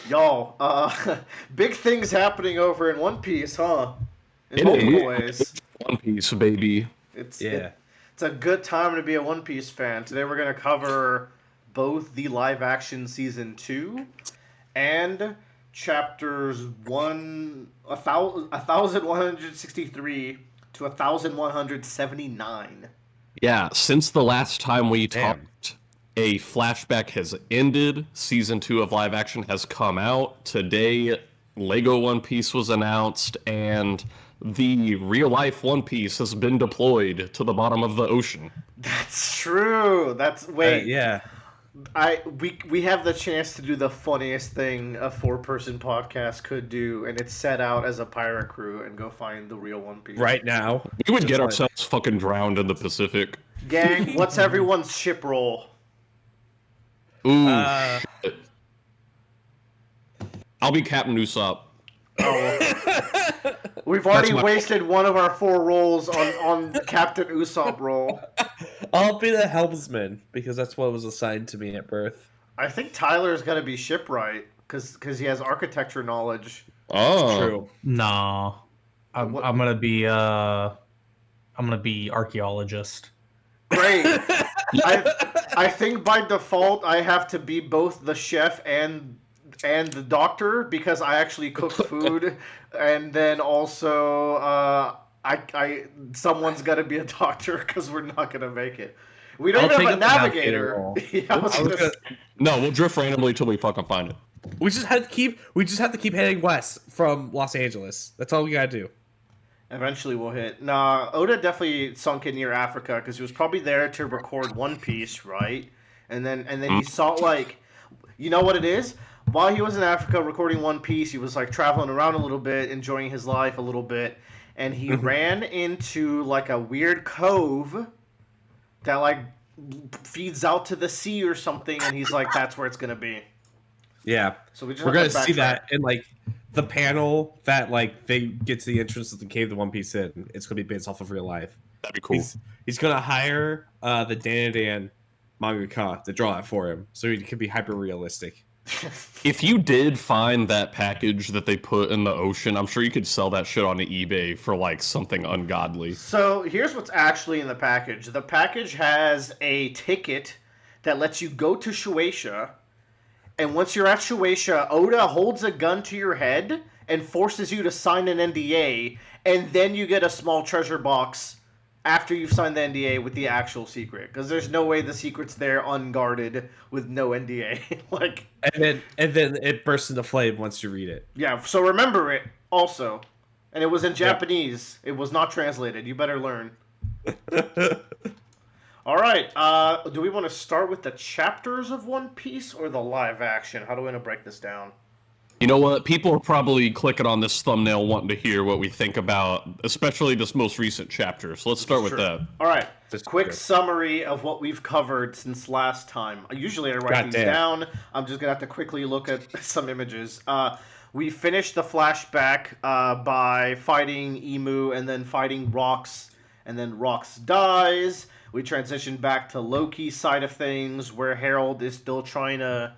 Y'all, big things happening over in One Piece, huh? In It multiple is ways. One Piece, baby. It's Yeah. it, it's a good time to be a One Piece fan. Today we're gonna cover both the live action season 2 and chapters 1163 to 1179. Yeah, since the last time we Damn. talked, a flashback has ended. Season 2 of live action has come out. Today, Lego One Piece was announced, and the real life One Piece has been deployed to the bottom of the ocean. That's true. That's wait. Yeah. We have the chance to do the funniest thing a four-person podcast could do, and it's set out as a pirate crew and go find the real One Piece. Right now. We would Just get like- ourselves fucking drowned in the Pacific. Gang, what's everyone's ship roll? Ooh, Uh, shit. I'll be Captain Usopp. Oh, we've already my- wasted one of our 4 rolls on Captain Usopp roll. I'll be the helmsman because that's what was assigned to me at birth. I think Tyler's gonna be shipwright because he has architecture knowledge. Oh, True. No, I'm What- gonna be archaeologist. Great. I think by default I have to be both the chef and the doctor because I actually cook food, and then also I someone's got to be a doctor because we're not gonna make it. We don't I'll even take have a up the navigator. navigator Yeah, I was gonna- no, we'll drift randomly till we fucking find it. We just have to keep heading west from Los Angeles. That's all we gotta do. Eventually we'll hit. Nah, Oda definitely sunk in near Africa because he was probably there to record One Piece, right? And then he saw like, you know what it is? While he was in Africa recording One Piece, he was like traveling around a little bit, enjoying his life a little bit, and he ran into like a weird cove that like feeds out to the sea or something, and he's like, that's where it's gonna be. Yeah. So we just We're have gonna to see backtrack. that in like the panel that like they get to the entrance of the cave the One Piece in. It's gonna be based off of real life. That'd be cool. He's gonna hire the Dan mangaka to draw it for him, so he can be hyper realistic. If you did find that package that they put in the ocean, I'm sure you could sell that shit on eBay for like something ungodly. So here's what's actually in the package. The package has a ticket that lets you go to Shueisha, and once you're at Shueisha, Oda holds a gun to your head and forces you to sign an NDA, and then you get a small treasure box after you've signed the NDA with the actual secret. Because there's no way the secret's there unguarded with no NDA. Like, And then it bursts into flame once you read it. yeah, so remember it also. And it was in Japanese. It was not translated. You better learn. All right. Do we want to start with the chapters of One Piece or the live action? How do we want to break this down? You know what? People are probably clicking on this thumbnail wanting to hear what we think about, especially this most recent chapter. So let's start with Sure. that. All right. This is Quick good. summary of what we've covered since last time. Usually I write these Goddamn. down. I'm just going to have to quickly look at some images. We finished the flashback by fighting Emu and then fighting Rox, and then Rox dies. We transitioned back to Loki's side of things, where Harold is still trying to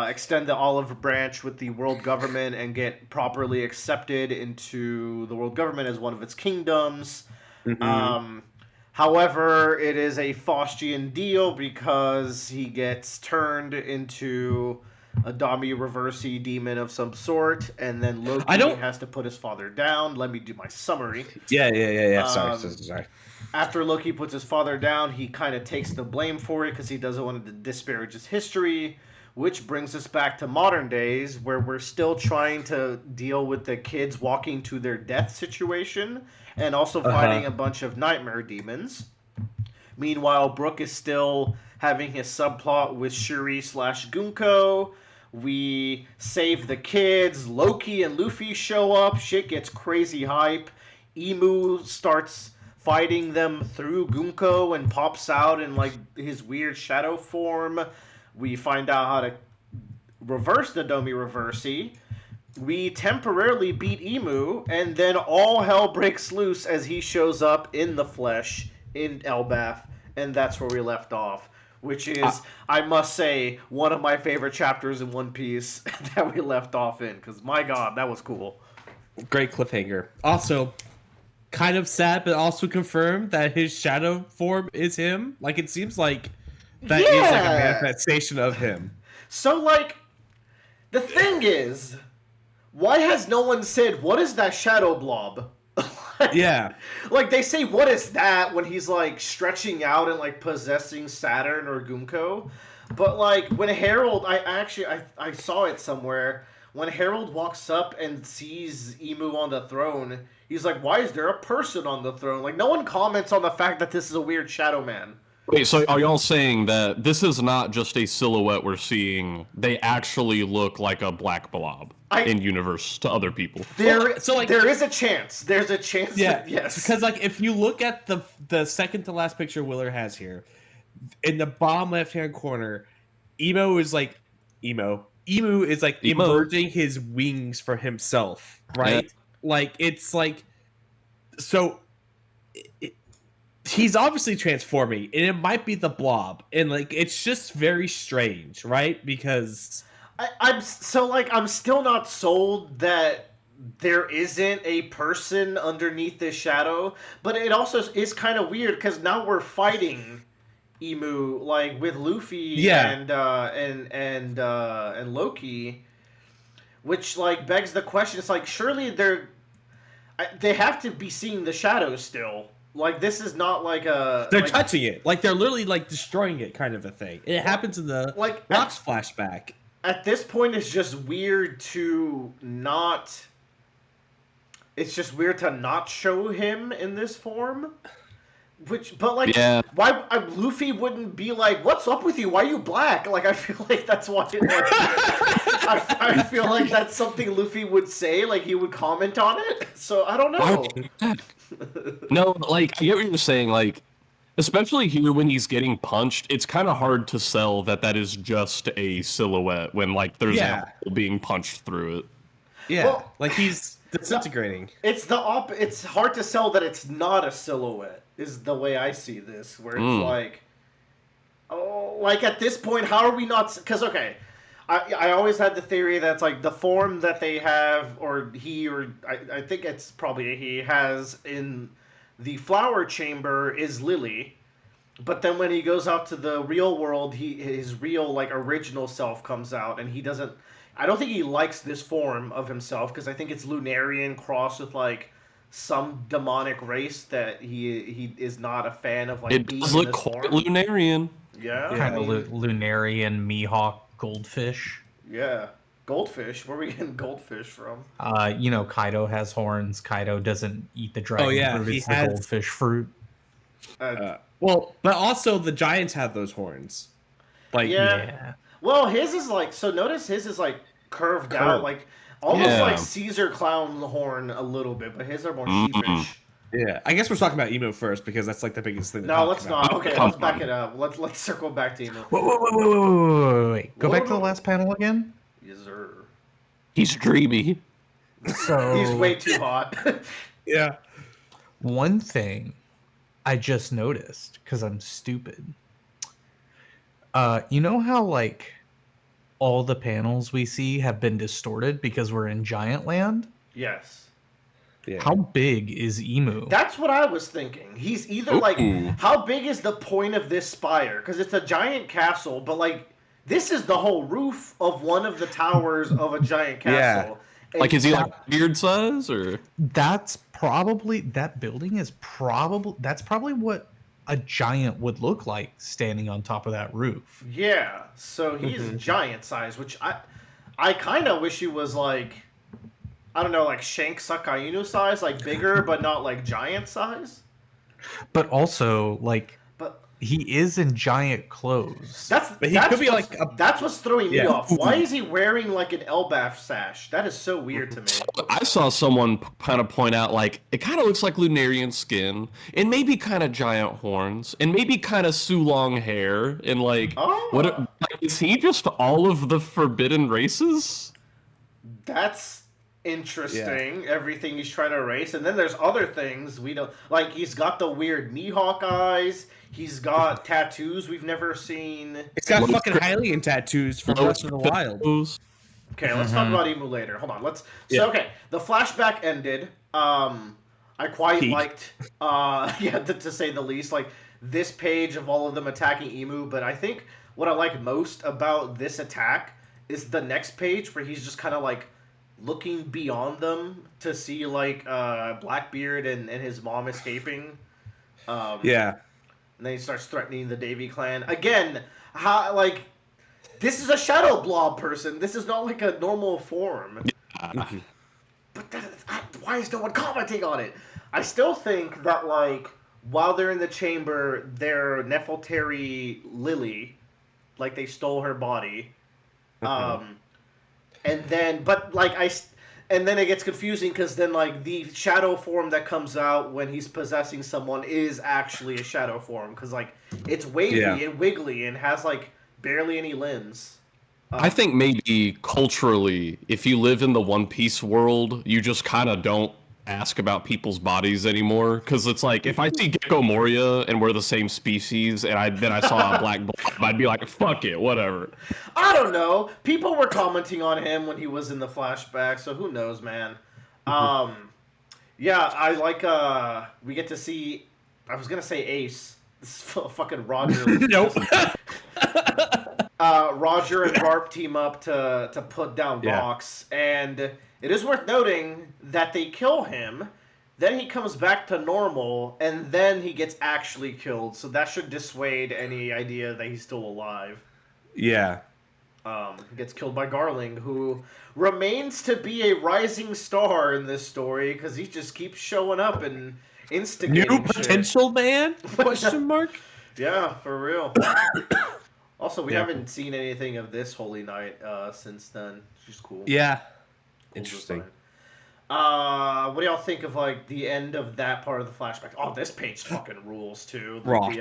extend the olive branch with the world government and get properly accepted into the world government as one of its kingdoms. However, it is a Faustian deal because he gets turned into a Dami Reversi demon of some sort, and then Loki has to put his father down. Let me do my summary. Yeah. Sorry. After Loki puts his father down, he kind of takes the blame for it because he doesn't want to disparage his history, which brings us back to modern days where we're still trying to deal with the kids walking to their death situation and also fighting a bunch of nightmare demons. Meanwhile, Brook is still having his subplot with Shuri / Gunko. We save the kids. Loki and Luffy show up. Shit gets crazy hype. Emu starts fighting them through Gunko and pops out in like his weird shadow form. We find out how to reverse the Domi Reversi. We temporarily beat Emu, and then all hell breaks loose as he shows up in the flesh in Elbaf, and that's where we left off. which is, I must say, one of my favorite chapters in One Piece that we left off in. Because my God, that was cool. Great cliffhanger. Also, kind of sad, but also confirmed that his shadow form is him. Like, it seems like that is like a manifestation of him. So, like, the thing is, why has no one said, what is that shadow blob? Yeah. Like, they say, what is that, when he's, like, stretching out and, like, possessing Saturn or Gumko. But, like, when Harold, I saw it somewhere, when Harold walks up and sees Emu on the throne, he's like, why is there a person on the throne? Like, no one comments on the fact that this is a weird shadow man. Wait, so are y'all saying that this is not just a silhouette we're seeing? They actually look like a black blob in universe to other people. There is a chance. There's a chance. Yeah, yes. Because like if you look at the second to last picture Willer has here, in the bottom left hand corner, Emu is like emerging his wings for himself, right? Yeah. Like it's like so. He's obviously transforming, and it might be the blob, and like it's just very strange, right? Because I'm still not sold that there isn't a person underneath this shadow, but it also is kind of weird because now we're fighting Emu like with Luffy and Loki, which like begs the question. It's like surely they have to be seeing the shadow still. Like, this is not like a... They're touching it. Like, they're literally, like, destroying it kind of a thing. It happens in the Rocks flashback. At this point, it's just weird to not... It's just weird to not show him in this form. Why Luffy wouldn't be like, what's up with you? Why are you black? Like, I feel like that's why... I feel like that's something Luffy would say. Like, he would comment on it. So, I don't know. No, like, I get what you're saying, like, especially here when he's getting punched, it's kind of hard to sell that is just a silhouette when, like, there's a hole being punched through it. Yeah, well, like, he's disintegrating. It's it's hard to sell that it's not a silhouette, is the way I see this, where it's like, oh, like, at this point, how are we not... Because, okay... I always had the theory that's like the form that they have, or he, or I think it's probably he has in the flower chamber is Lily, but then when he goes out to the real world, his real like original self comes out, and he doesn't. I don't think he likes this form of himself because I think it's Lunarian crossed with like some demonic race that he is not a fan of. Like it does look quite Lunarian. Yeah, kind of Lunarian Mihawk. Goldfish. Yeah. Goldfish? Where are we getting goldfish from? Kaido has horns. Kaido doesn't eat the dragon fruit. It's the goldfish fruit. Well, but also the giants have those horns. Like, yeah. Well, his is like, so notice his is like curved out, like almost like Caesar clown horn a little bit, but his are more sheepish. Yeah, I guess we're talking about Emu first because that's like the biggest thing. No, let's not. Okay, let's back it up. Let's circle back to Emu. Wait. Go back to the last panel again. Yes, sir. He's dreamy. So he's way too hot. Yeah. One thing I just noticed because I'm stupid. You know how like all the panels we see have been distorted because we're in Giant Land? Yes. Yeah. How big is Emu? That's what I was thinking. He's either like, how big is the point of this spire? Because it's a giant castle, but like, this is the whole roof of one of the towers of a giant castle. Yeah. Like, is he like beard size or? That's probably that's probably what a giant would look like standing on top of that roof. Yeah. So he's giant size, which I kind of wish he was like. I don't know, like Shank Sakainu size, like bigger, but not like giant size. But also, like, he is in giant clothes. That's what's throwing me off. Why is he wearing like an Elbaf sash? That is so weird to me. I saw someone kind of point out, like, it kind of looks like Lunarian skin, and maybe kind of giant horns, and maybe kind of Sulong hair, and like, is he just all of the forbidden races? That's interesting. Everything he's trying to erase, and then there's other things we don't like. He's got the weird Mihawk eyes. He's got tattoos we've never seen. It's got Lotus fucking Crypt- Hylian tattoos from Lotus Breath of the Crypt Wild. tattoos. Okay, let's talk about Emu later. Hold on. Yeah. So okay, the flashback ended. I quite Peak. liked. Yeah, to say the least. Like this page of all of them attacking Emu, but I think what I like most about this attack is the next page where he's just kind of like looking beyond them to see like Blackbeard and his mom escaping. Yeah. And then he starts threatening the Davy clan again. How like this is a shadow blob person. This is not like a normal form. But why is no one commenting on it? I still think that like while they're in the chamber, they're Nefeltari Lily, like they stole her body. And then, but like and then it gets confusing because then like the shadow form that comes out when he's possessing someone is actually a shadow form because like it's wavy and wiggly and has like barely any limbs. I think maybe culturally, if you live in the One Piece world, you just kind of don't ask about people's bodies anymore. Because it's like, if I see Gecko Moria and we're the same species, and then I saw a black blob, I'd be like, fuck it, whatever. I don't know. People were commenting on him when he was in the flashback, so who knows, man. Yeah, I like, we get to see, I was gonna say Ace. This is fucking Roger. Nope. Roger and Garp team up to put down Box, and it is worth noting that they kill him, then he comes back to normal, and then he gets actually killed, so that should dissuade any idea that he's still alive. Yeah. He gets killed by Garling, who remains to be a rising star in this story, because he just keeps showing up and instigating New potential man? Question mark? Yeah, for real. Also, we haven't seen anything of this Holy Knight since then. She's cool. Yeah. Cool Interesting. design. What do y'all think of like the end of that part of the flashback? Oh, this page fucking rules too. Raw.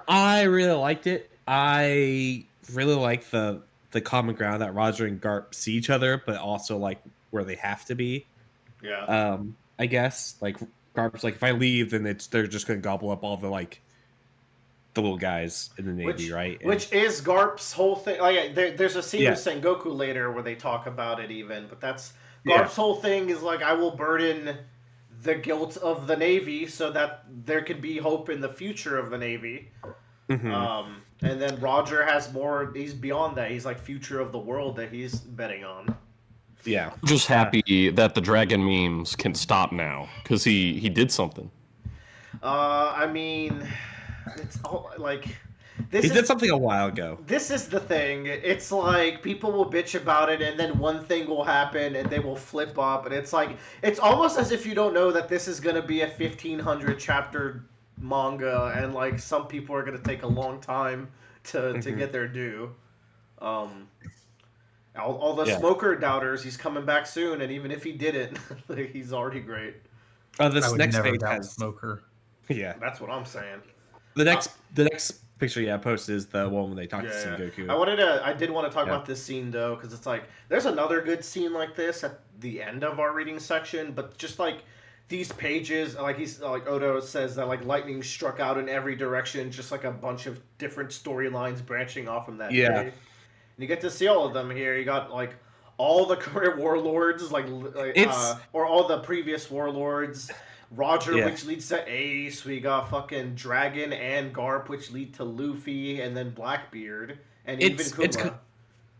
I really liked it. I really like the common ground that Roger and Garp see each other, but also like where they have to be. Yeah. I guess like Garp's like, if I leave, then they're just gonna gobble up all the like the little guys in the Navy, right? Which is Garp's whole thing. Like, there's a scene with Sengoku later where they talk about it even, but that's Garp's whole thing is like, I will burden the guilt of the Navy so that there can be hope in the future of the Navy. Mm-hmm. And then Roger has more, he's beyond that. He's like future of the world that he's betting on. Yeah. I'm just happy that the dragon memes can stop now, because he did something. I mean, it's all like... He did something a while ago. This is the thing. It's like people will bitch about it, and then one thing will happen, and they will flip up, and it's like it's almost as if you don't know that this is going to be a 1,500 chapter manga, and like some people are going to take a long time to get their due. All the smoker doubters, he's coming back soon, and even if he didn't, he's already great. This next page doubt has smoker. Yeah, that's what I'm saying. The next picture posted is the one when they talk to Sengoku. I did want to talk about this scene though, because it's like there's another good scene like this at the end of our reading section, but just like these pages, like Odo says that like lightning struck out in every direction, just like a bunch of different storylines branching off from that day. And you get to see all of them here. You got like all the current warlords, or all the previous warlords. Roger, which leads to Ace. We got fucking Dragon and Garp, which lead to Luffy, and then Blackbeard, and even Kuma.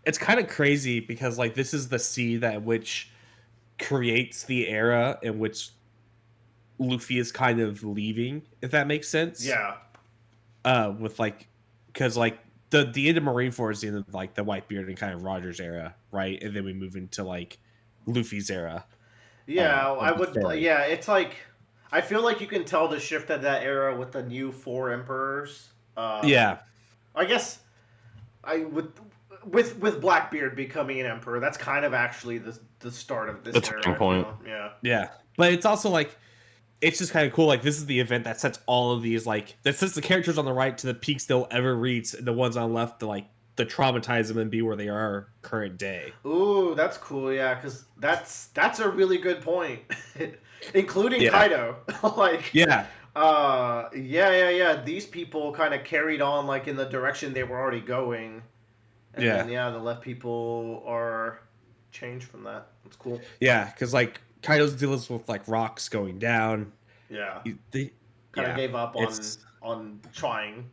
It's kind of crazy because like this is the sea that which creates the era in which Luffy is kind of leaving, if that makes sense. Yeah. With like, because like the end of Marineford is the end of like the Whitebeard and kind of Roger's era, right? And then we move into like Luffy's era. Yeah, I would. Yeah, it's like. I feel like you can tell the shift at that era with the new 4 emperors. I guess I would with Blackbeard becoming an emperor. That's kind of actually the start of this era. Turning point. Yeah, but it's also like it's just kind of cool. Like this is the event that sets all of these that sets the characters on the right to the peaks they'll ever reach, and the ones on the left to like the traumatize them and be where they are current day. Ooh, that's cool. Yeah, because that's a really good point, including Yeah. Kaido. Like, Yeah. yeah. These people kind of carried on like in the direction they were already going, and Yeah. then the left people are changed from that. That's cool. Yeah, because like Kaido's deals with like rocks going down. Yeah, They, kind of gave up on it's trying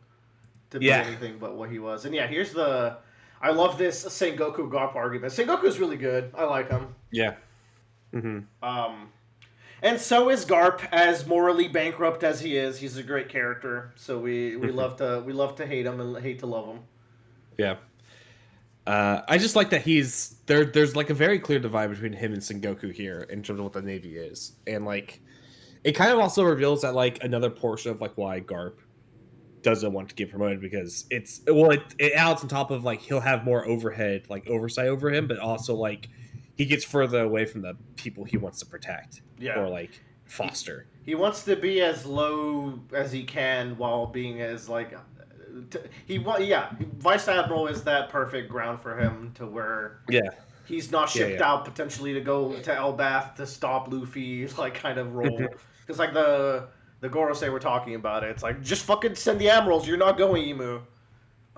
to be Yeah. anything but what he was. And yeah, here's the. I love this Sengoku Garp argument. Sengoku's really good. I like him. yeah. Mm-hmm. And so is Garp, as morally bankrupt as he is. He's a great character. So we love to hate him and hate to love him. Yeah. I just like that he's there. There's like a very clear divide between him and Sengoku here in terms of what the Navy is, and like it kind of also reveals that like another portion of like why Garp doesn't want to get promoted, because it adds on top of like he'll have more overhead like oversight over him, but also like he gets further away from the people he wants to protect or like foster. He wants to be as low as he can while being as like Vice Admiral is that perfect ground for him to where he's not shipped out potentially to go to Elbath to stop Luffy like kind of role, because like the Gorosei we're talking about, it's like just fucking send the admirals, you're not going, Emu.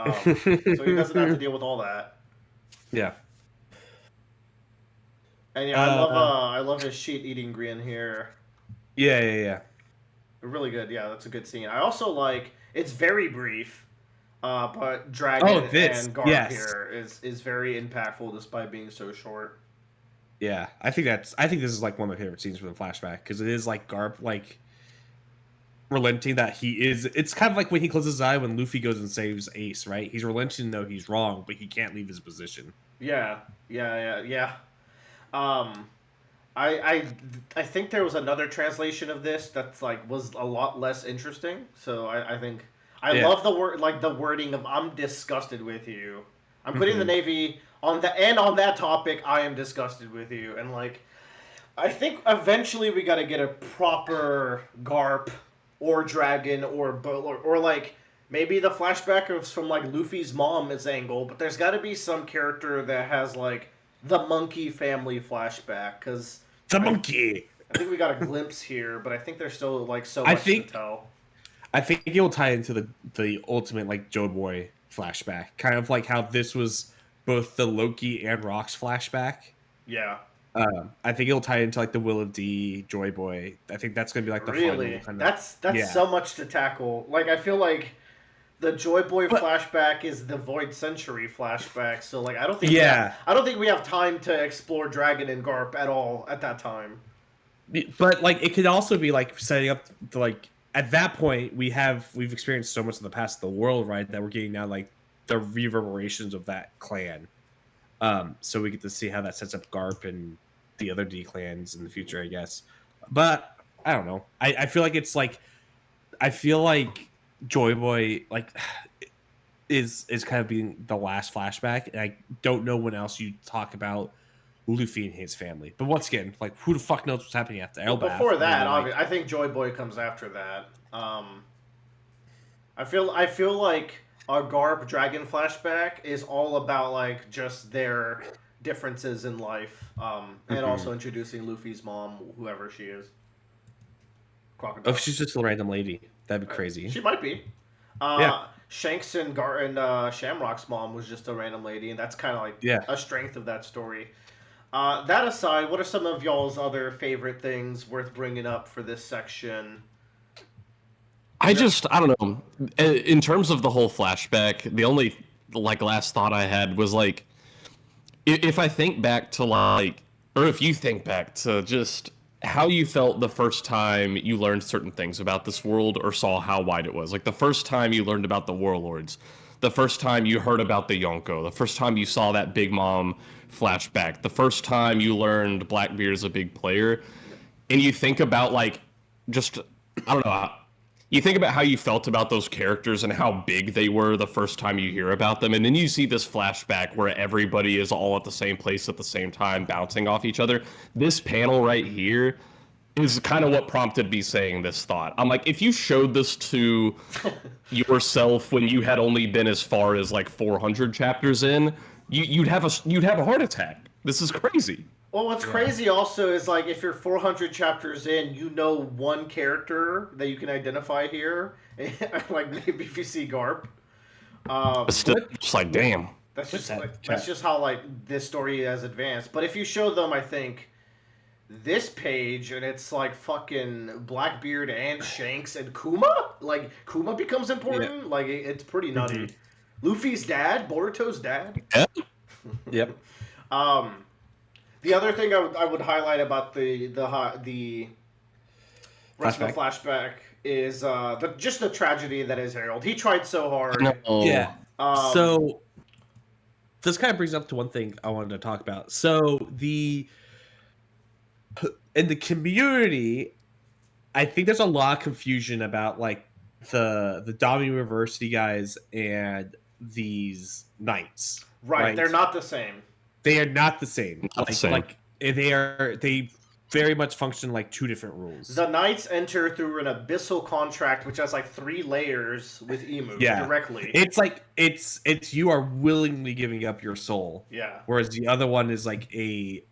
So he doesn't have to deal with all that. Yeah. And I love his sheet eating grin here. Yeah. Really good. Yeah, that's a good scene. I also like, it's very brief, but Dragon and Garp here is very impactful despite being so short. Yeah, I think this is like one of my favorite scenes from the flashback, because it is like Garp like relenting that he is. It's kind of like when he closes his eye when Luffy goes and saves Ace, right? He's relenting though he's wrong, but he can't leave his position. Yeah. I think there was another translation of this that's like was a lot less interesting. So I think I love the word, like the wording of "I'm disgusted with you." I'm putting the Navy on that topic. I am disgusted with you, and like I think eventually we got to get a proper Garp or Dragon or like maybe the flashback is from like Luffy's mom's angle, but there's got to be some character that has like the monkey family flashback, because the monkey. I think we got a glimpse here, but I think there's still like so much to tell. I think it will tie into the ultimate like Joe Boy flashback, kind of like how this was both the Loki and Rocks flashback. Yeah. I think it'll tie into like the Will of D, Joy Boy. I think that's gonna be like the really final kind of, that's so much to tackle. Like I feel like the Joy Boy flashback is the Void Century flashback, so like I don't think we have time to explore Dragon and Garp at all at that time. But like it could also be like setting up the, like at that point we've experienced so much in the past of the world, right, that we're getting now like the reverberations of that clan. So we get to see how that sets up Garp and the other D clans in the future, I guess. But I don't know. I feel like it's like Joy Boy like is kind of being the last flashback, and I don't know when else you talk about Luffy and his family. But once again, like who the fuck knows what's happening after Elbath? Before that, I think Joy Boy comes after that. I feel like our Garp Dragon flashback is all about like just their differences in life, and also introducing Luffy's mom, whoever she is. Crocodile. Oh, she's just a random lady. That'd be crazy. She might be. Shanks and Shamrock's mom was just a random lady, and that's kind of like a strength of that story. That aside, what are some of y'all's other favorite things worth bringing up for this section? I don't know. In terms of the whole flashback, the only like last thought I had was like, if I think back to like, or if you think back to just how you felt the first time you learned certain things about this world or saw how wide it was. Like the first time you learned about the warlords, the first time you heard about the Yonko, the first time you saw that Big Mom flashback, the first time you learned Blackbeard's a big player, and you think about like, just, I don't know, you think about how you felt about those characters and how big they were the first time you hear about them, and then you see this flashback where everybody is all at the same place at the same time, bouncing off each other. This panel right here is kind of what prompted me saying this thought. I'm like, if you showed this to yourself when you had only been as far as like 400 chapters in, you'd have a heart attack. This is crazy. Well, what's crazy also is like if you're 400 chapters in, you know one character that you can identify here. Like maybe if you see Garp. But still, it's like, damn. That's just how like this story has advanced. But if you show them, I think this page and it's like fucking Blackbeard and Shanks and Kuma, like Kuma becomes important. Yeah. Like it's pretty nutty. Mm-hmm. Luffy's dad, Boruto's dad. Yeah. Yep. The other thing I would highlight about the flashback is just the tragedy that is Harold. He tried so hard. No. Yeah. So this kind of brings up to one thing I wanted to talk about. So in the community, I think there's a lot of confusion about like the Dami University guys and these knights. Right. They're not the same. They are not the same. Not the same. Like they very much function like two different rules. The knights enter through an abyssal contract, which has like 3 layers with Emu directly. It's like it's you are willingly giving up your soul. Yeah. Whereas the other one is like it's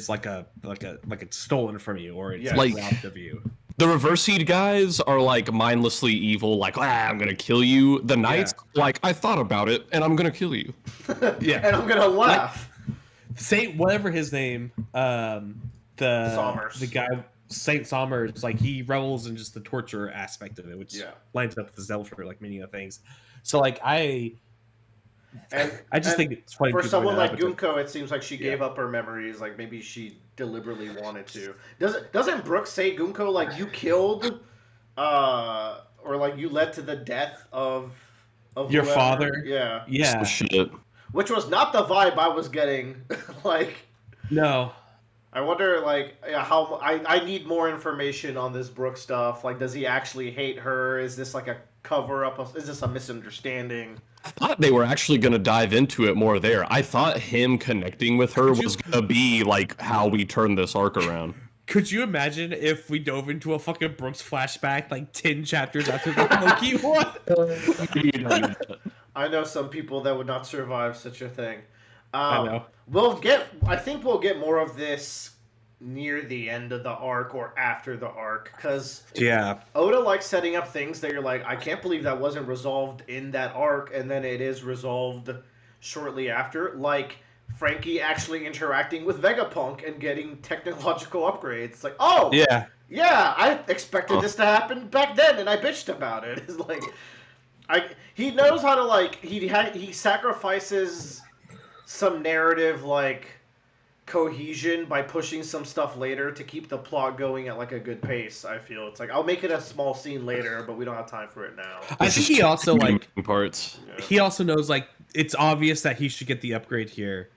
like it's stolen from you or it's like robbed of you. The reverse seed guys are like mindlessly evil, like I'm gonna kill you. The knights, like I thought about it and I'm gonna kill you. And I'm gonna laugh. Say whatever his name, Sommers. The guy Saint Sommers, like he revels in just the torture aspect of it, which lines up with the Zelfer like many other things. So like I just think it's funny. For someone like Gunko, it seems like she gave up her memories. Like maybe she deliberately wanted to. Doesn't Brooke say Gunko like you killed, or like you led to the death of your whoever? father? Yeah. Shit. Which was not the vibe I was getting. Like, no. I wonder, like, how I need more information on this Brooke stuff. Like, does he actually hate her? Is this like a cover up? Is this a misunderstanding? I thought they were actually going to dive into it more there. I thought him connecting with her was going to be like how we turn this arc around. Could you imagine if we dove into a fucking Brooks flashback like 10 chapters after the Loki one? I know some people that would not survive such a thing. I know. I think we'll get more of this near the end of the arc or after the arc, because Oda likes setting up things that you're like, I can't believe that wasn't resolved in that arc, and then it is resolved shortly after, like Frankie actually interacting with Vegapunk and getting technological upgrades. It's like, oh yeah, I expected this to happen back then, and I bitched about it. It's like, he knows how to like he sacrifices some narrative like cohesion by pushing some stuff later to keep the plot going at like a good pace. I feel it's like I'll make it a small scene later, but we don't have time for it now. I think he also like parts. He also knows like it's obvious that he should get the upgrade here.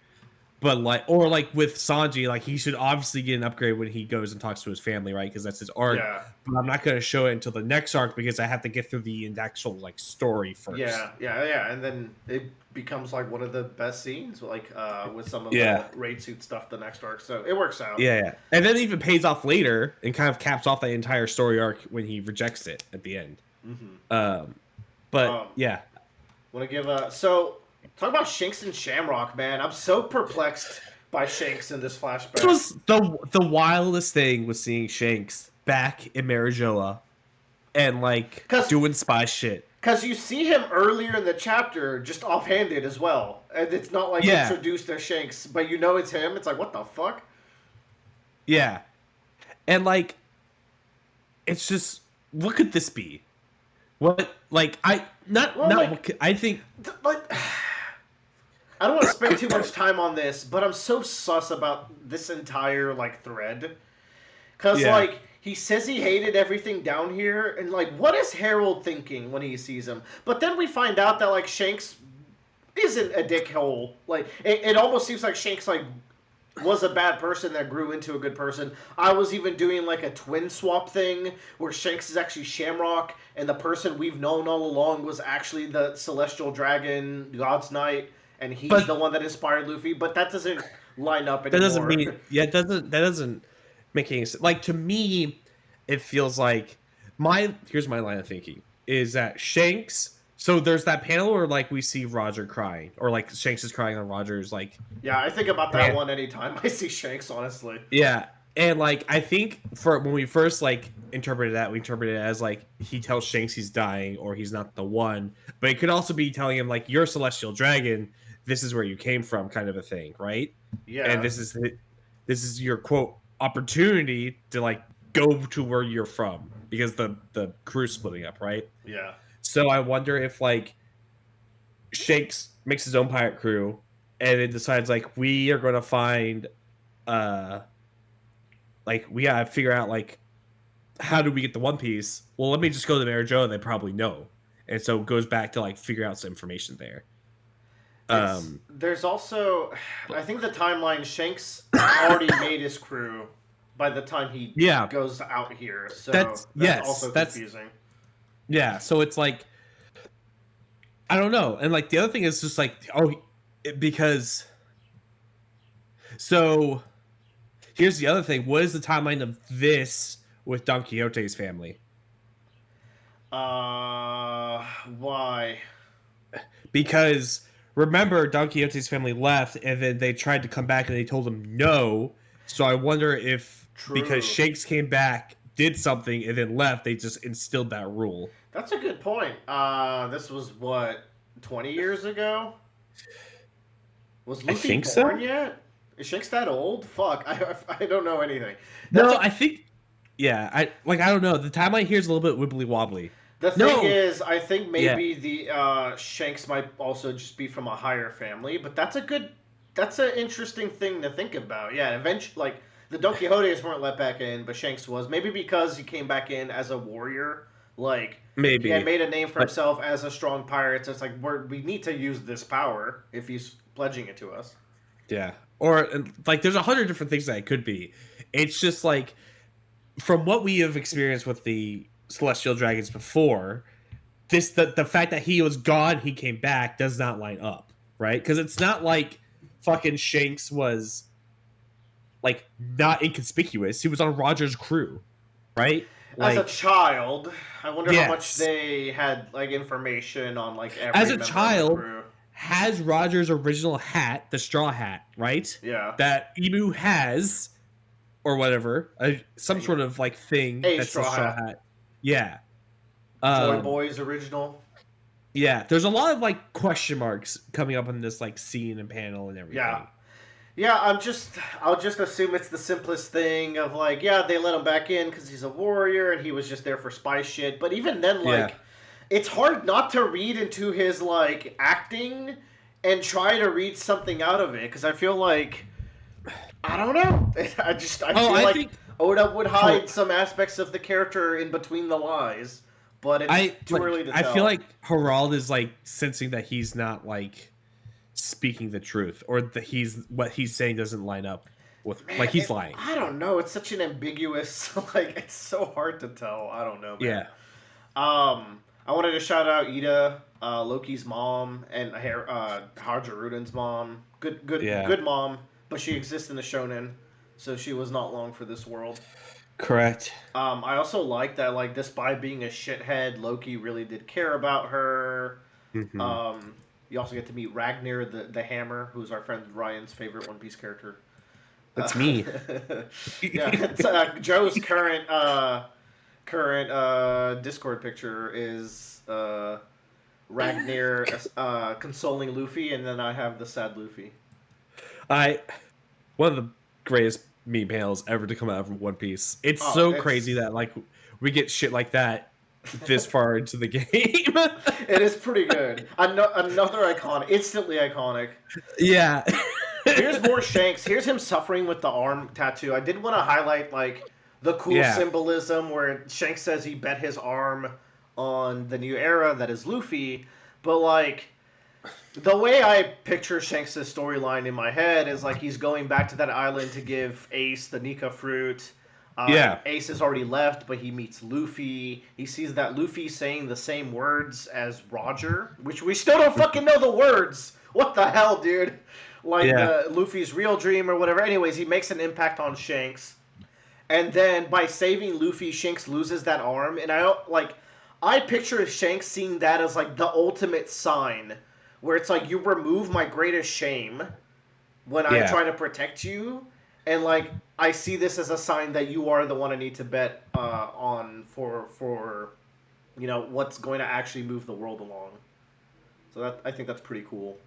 But like, or like with Sanji, like he should obviously get an upgrade when he goes and talks to his family, right? Because that's his arc. Yeah. But I'm not going to show it until the next arc because I have to get through the actual like story first. Yeah, and then it becomes like one of the best scenes, like with some of the raid suit stuff. The next arc, so it works out. Yeah, and then it even pays off later and kind of caps off the entire story arc when he rejects it at the end. Mm-hmm. Want to give talk about Shanks and Shamrock, man. I'm so perplexed by Shanks in this flashback. This was the wildest thing was seeing Shanks back in Marijoa and like doing spy shit. Because you see him earlier in the chapter just offhanded as well. And it's not like introduced as Shanks, but you know it's him. It's like, what the fuck? Yeah. And like, it's just, what could this be? What, like, I think... Like... I don't want to spend too much time on this, but I'm so sus about this entire, like, thread. Because, like, he says he hated everything down here, and, like, what is Harold thinking when he sees him? But then we find out that, like, Shanks isn't a dickhole. Like, it almost seems like Shanks, like, was a bad person that grew into a good person. I was even doing, like, a twin swap thing, where Shanks is actually Shamrock, and the person we've known all along was actually the Celestial Dragon, God's Knight. And he's the one that inspired Luffy, but that doesn't line up anymore. That doesn't making like to me, it feels like here's my line of thinking is that Shanks. So there's that panel where like we see Roger crying, or like Shanks is crying on Roger's like Yeah, I think about that one anytime I see Shanks, honestly. yeah. And like I think for when we first like interpreted that, we interpreted it as like he tells Shanks he's dying or he's not the one. But it could also be telling him like you're a celestial dragon, this is where you came from, kind of a thing, right? Yeah. And this is your quote opportunity to like go to where you're from because the crew's splitting up, right? Yeah. So I wonder if like Shanks makes his own pirate crew and it decides like we are gonna find like we gotta figure out like how do we get the One Piece? Well, let me just go to Marijoa, they probably know. And so it goes back to like figure out some information there. There's also, I think the timeline, Shanks already made his crew by the time he goes out here. So that's also confusing. Yeah, so it's like, I don't know. And like the other thing is just like, because, so here's the other thing. What is the timeline of this with Don Quixote's family? Why? Because remember, Don Quixote's family left, and then they tried to come back, and they told him no. So I wonder if because Shanks came back, did something, and then left, they just instilled that rule. That's a good point. This was what 20 years ago. Was Luffy born yet? Is Shanks that old? Fuck, I don't know anything. I think. Yeah, I don't know. The timeline here is a little bit wibbly wobbly. The thing is, I think maybe the Shanks might also just be from a higher family, but that's an interesting thing to think about. Yeah, eventually, like the Don Quixotes weren't let back in, but Shanks was. Maybe because he came back in as a warrior, like maybe he had made a name for himself as a strong pirate. So it's like we need to use this power if he's pledging it to us. Yeah, or like there's 100 different things that it could be. It's just like from what we have experienced with the Celestial Dragons before, the fact that he was gone, he came back does not line up, right? Because it's not like fucking Shanks was like not inconspicuous. He was on Roger's crew, right? As a child, I wonder how much they had like information on like every as a member child. of the crew. Has Roger's original hat, the straw hat, right? Yeah. That Emu has, or whatever, some sort of like thing that's a straw hat. Yeah. Joy Boy's original. Yeah, there's a lot of like question marks coming up in this like scene and panel and everything. Yeah, I'll just assume it's the simplest thing of like, they let him back in because he's a warrior and he was just there for spy shit. But even then, like, it's hard not to read into his like acting and try to read something out of it because I feel like I don't know. I feel like Oda would hide some aspects of the character in between the lies, but it's too early to tell. I feel like Harald is like sensing that he's not like speaking the truth, or that what he's saying doesn't line up with like he's lying. I don't know. It's such an ambiguous like it's so hard to tell. I don't know, man. I wanted to shout out Ida, Loki's mom, and Haruruden's mom. Good mom, but she exists in the shonen. So she was not long for this world. Correct. I also like that, like, despite being a shithead, Loki really did care about her. Mm-hmm. You also get to meet Ragnar the Hammer, who's our friend Ryan's favorite One Piece character. That's me. It's, Joe's current Discord picture is Ragnar consoling Luffy, and then I have the sad Luffy. One of the greatest meme panels ever to come out from One Piece. It's crazy that like we get shit like that this far into the game. It is pretty good. Another iconic, instantly iconic. Yeah. Here's more Shanks. Here's him suffering with the arm tattoo. I did want to highlight like the cool symbolism where Shanks says he bet his arm on the new era that is Luffy, but like the way I picture Shanks' storyline in my head is like he's going back to that island to give Ace the Nika fruit. Ace has already left, but he meets Luffy. He sees that Luffy's saying the same words as Roger, which we still don't fucking know the words. What the hell, dude? Like Luffy's real dream or whatever. Anyways, he makes an impact on Shanks. And then by saving Luffy, Shanks loses that arm, and I don't like. I picture Shanks seeing that as like the ultimate sign, where it's like you remove my greatest shame when I Yeah. try to protect you, and like I see this as a sign that you are the one I need to bet on for what's going to actually move the world along. So that I think that's pretty cool.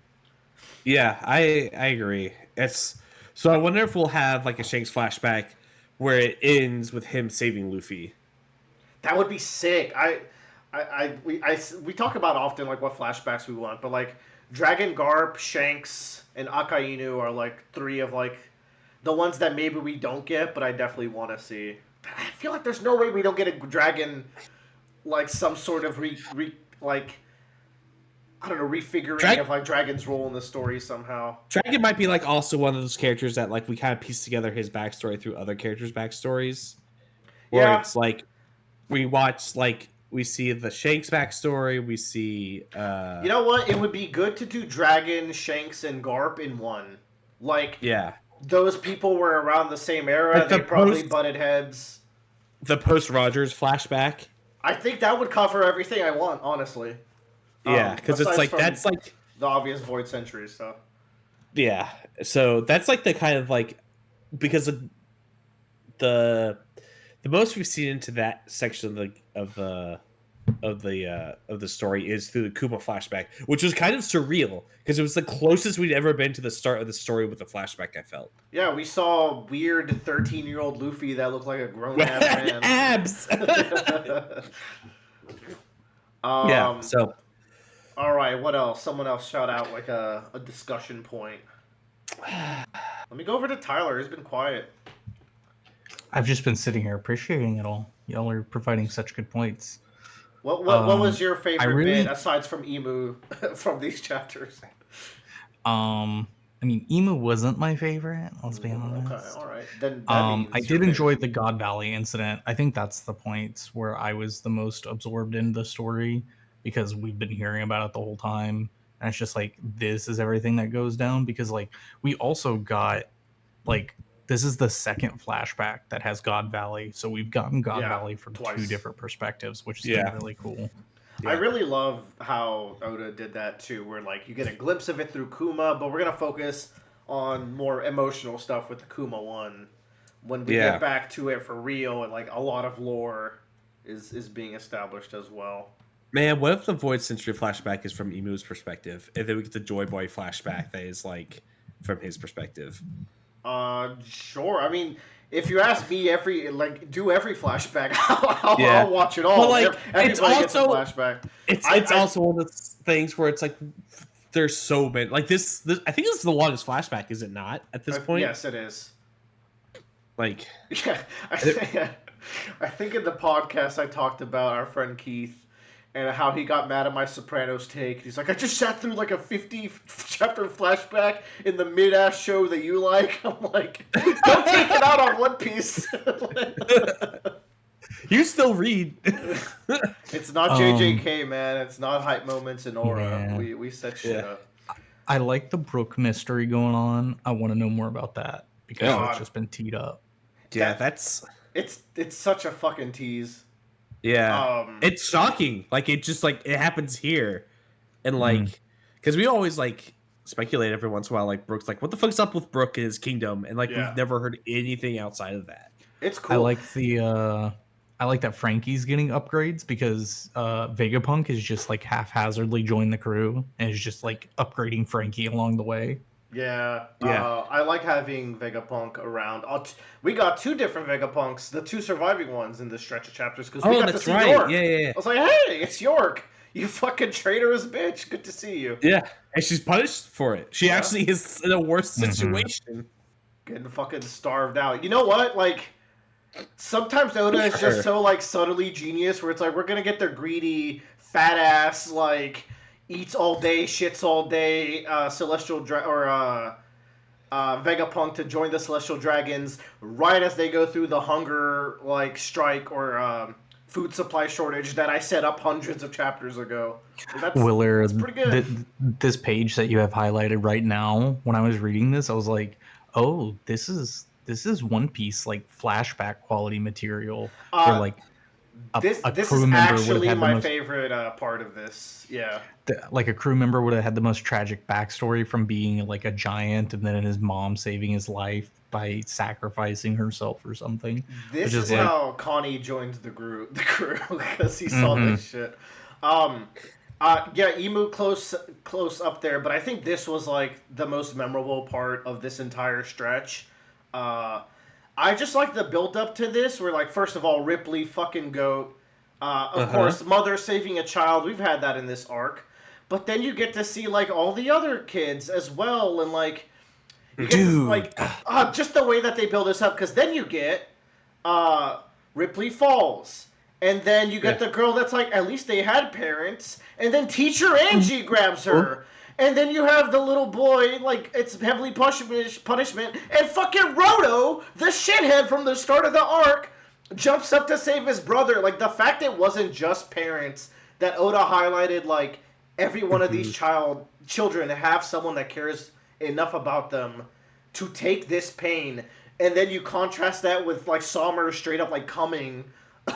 Yeah, I agree. It's so I wonder if we'll have like a Shanks flashback where it ends with him saving Luffy. That would be sick. We talk about often like what flashbacks we want, but like Dragon Garp, Shanks, and Akainu are like three of like the ones that maybe we don't get, but I definitely want to see. I feel like there's no way we don't get a dragon like some sort of like I don't know refiguring of like Dragon's role in the story somehow. Dragon might be like also one of those characters that like we kind of piece together his backstory through other characters' backstories. Where Yeah. it's like we watch like we see the Shanks backstory, we see You know what? It would be good to do Dragon, Shanks, and Garp in one. Like yeah. those people were around the same era. Like They probably butted heads. The post Rogers flashback. I think that would cover everything I want, honestly. Yeah, because it's aside like from that's like the obvious Void Century stuff. yeah. So that's like the kind of like because the most we've seen into that section of the story is through the Kuma flashback, which was kind of surreal because it was the closest we'd ever been to the start of the story with the flashback. I felt. Yeah, we saw weird 13-year-old Luffy that looked like a grown-ass man. Abs. Yeah. So. All right. What else? Someone else shout out like a discussion point. Let me go over to Tyler. He's been quiet. I've just been sitting here appreciating it all. Y'all are providing such good points. What was your favorite bit aside from Emu from these chapters? I mean, Emu wasn't my favorite. Let's be honest. Okay, all right. Then I did enjoy the God Valley incident. I think that's the point where I was the most absorbed in the story because we've been hearing about it the whole time, and it's just like this is everything that goes down. Because like we also got like this is the second flashback that has God Valley, so we've gotten God Valley from twice. 2 different perspectives, which is been really cool. I really love how Oda did that too, where like you get a glimpse of it through Kuma, but we're gonna focus on more emotional stuff with the Kuma one when we get back to it for real, and like a lot of lore is being established as well. Man, what if the Void Century flashback is from Emu's perspective, and then we get the Joy Boy flashback that is like from his perspective? Sure. I mean, if you ask me, do every flashback, I'll watch it all. But like, Everybody it's also gets a flashback. It's also one of those things where it's like there's so many. Like this I think this is the longest flashback, is it not? At this point, yes, it is. Like, yeah, I think in the podcast I talked about our friend Keith and how he got mad at my Sopranos take. He's like, I just sat through like a 50-chapter flashback in the mid-ass show that you like. I'm like, don't take it out on One Piece. you still read. It's not JJK, man. It's not hype moments in Aura. Yeah. We set shit up. I like the Brook mystery going on. I want to know more about that because it's just been teed up. Yeah, it's such a fucking tease. Yeah, it's shocking. Like it just like it happens here, and like because we always like speculate every once in a while. Like Brook's like, what the fuck's up with Brook and his kingdom? And like we've never heard anything outside of that. It's cool. I like that Frankie's getting upgrades because Vegapunk is just like haphazardly joined the crew and is just like upgrading Frankie along the way. Yeah. I like having Vegapunk around. We got 2 different Vegapunks, the 2 surviving ones in this stretch of chapters because we got to see York. Yeah. I was like, hey, it's York. You fucking traitorous bitch. Good to see you. Yeah, and she's punished for it. She actually is in a worse situation. Getting fucking starved out. You know what? Like, sometimes Oda is just so like subtly genius where it's like we're gonna get their greedy, fat ass like eats all day, shits all day, Vegapunk to join the Celestial Dragons right as they go through the hunger like strike or food supply shortage that I set up hundreds of chapters ago. Willard, that's pretty good. This page that you have highlighted right now, when I was reading this, I was like, oh, this is this is One Piece like flashback quality material, where Uh, like this a this crew is member would have actually had the my most favorite part of this. Yeah. like a crew member would have had the most tragic backstory from being like a giant, and then his mom saving his life by sacrificing herself or something, which This is is like, how Connie joined the group, the crew, because he saw mhm. this shit. Um, yeah, Emu close up there, but I think this was like the most memorable part of this entire stretch. Uh, I just like the build up to this, where like first of all, Ripley fucking goat. Of Uh-huh. course, mother saving a child. We've had that in this arc, but then you get to see like all the other kids as well, and like you get to Dude. like just the way that they build this up, because then you get uh, Ripley falls. And then you get Yeah. the girl that's like, at least they had parents. And then teacher Angie grabs her. And then you have the little boy, like, it's heavily punishment. And fucking Roto, the shithead from the start of the arc, jumps up to save his brother. Like, the fact it wasn't just parents, that Oda highlighted, like, every one of these children have someone that cares enough about them to take this pain. And then you contrast that with, like, Sommer straight up, like, coming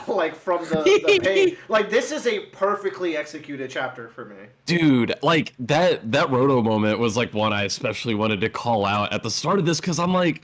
like from the pain. Like this is a perfectly executed chapter for me. Dude, like that Roto moment was like one I especially wanted to call out at the start of this, because I'm like,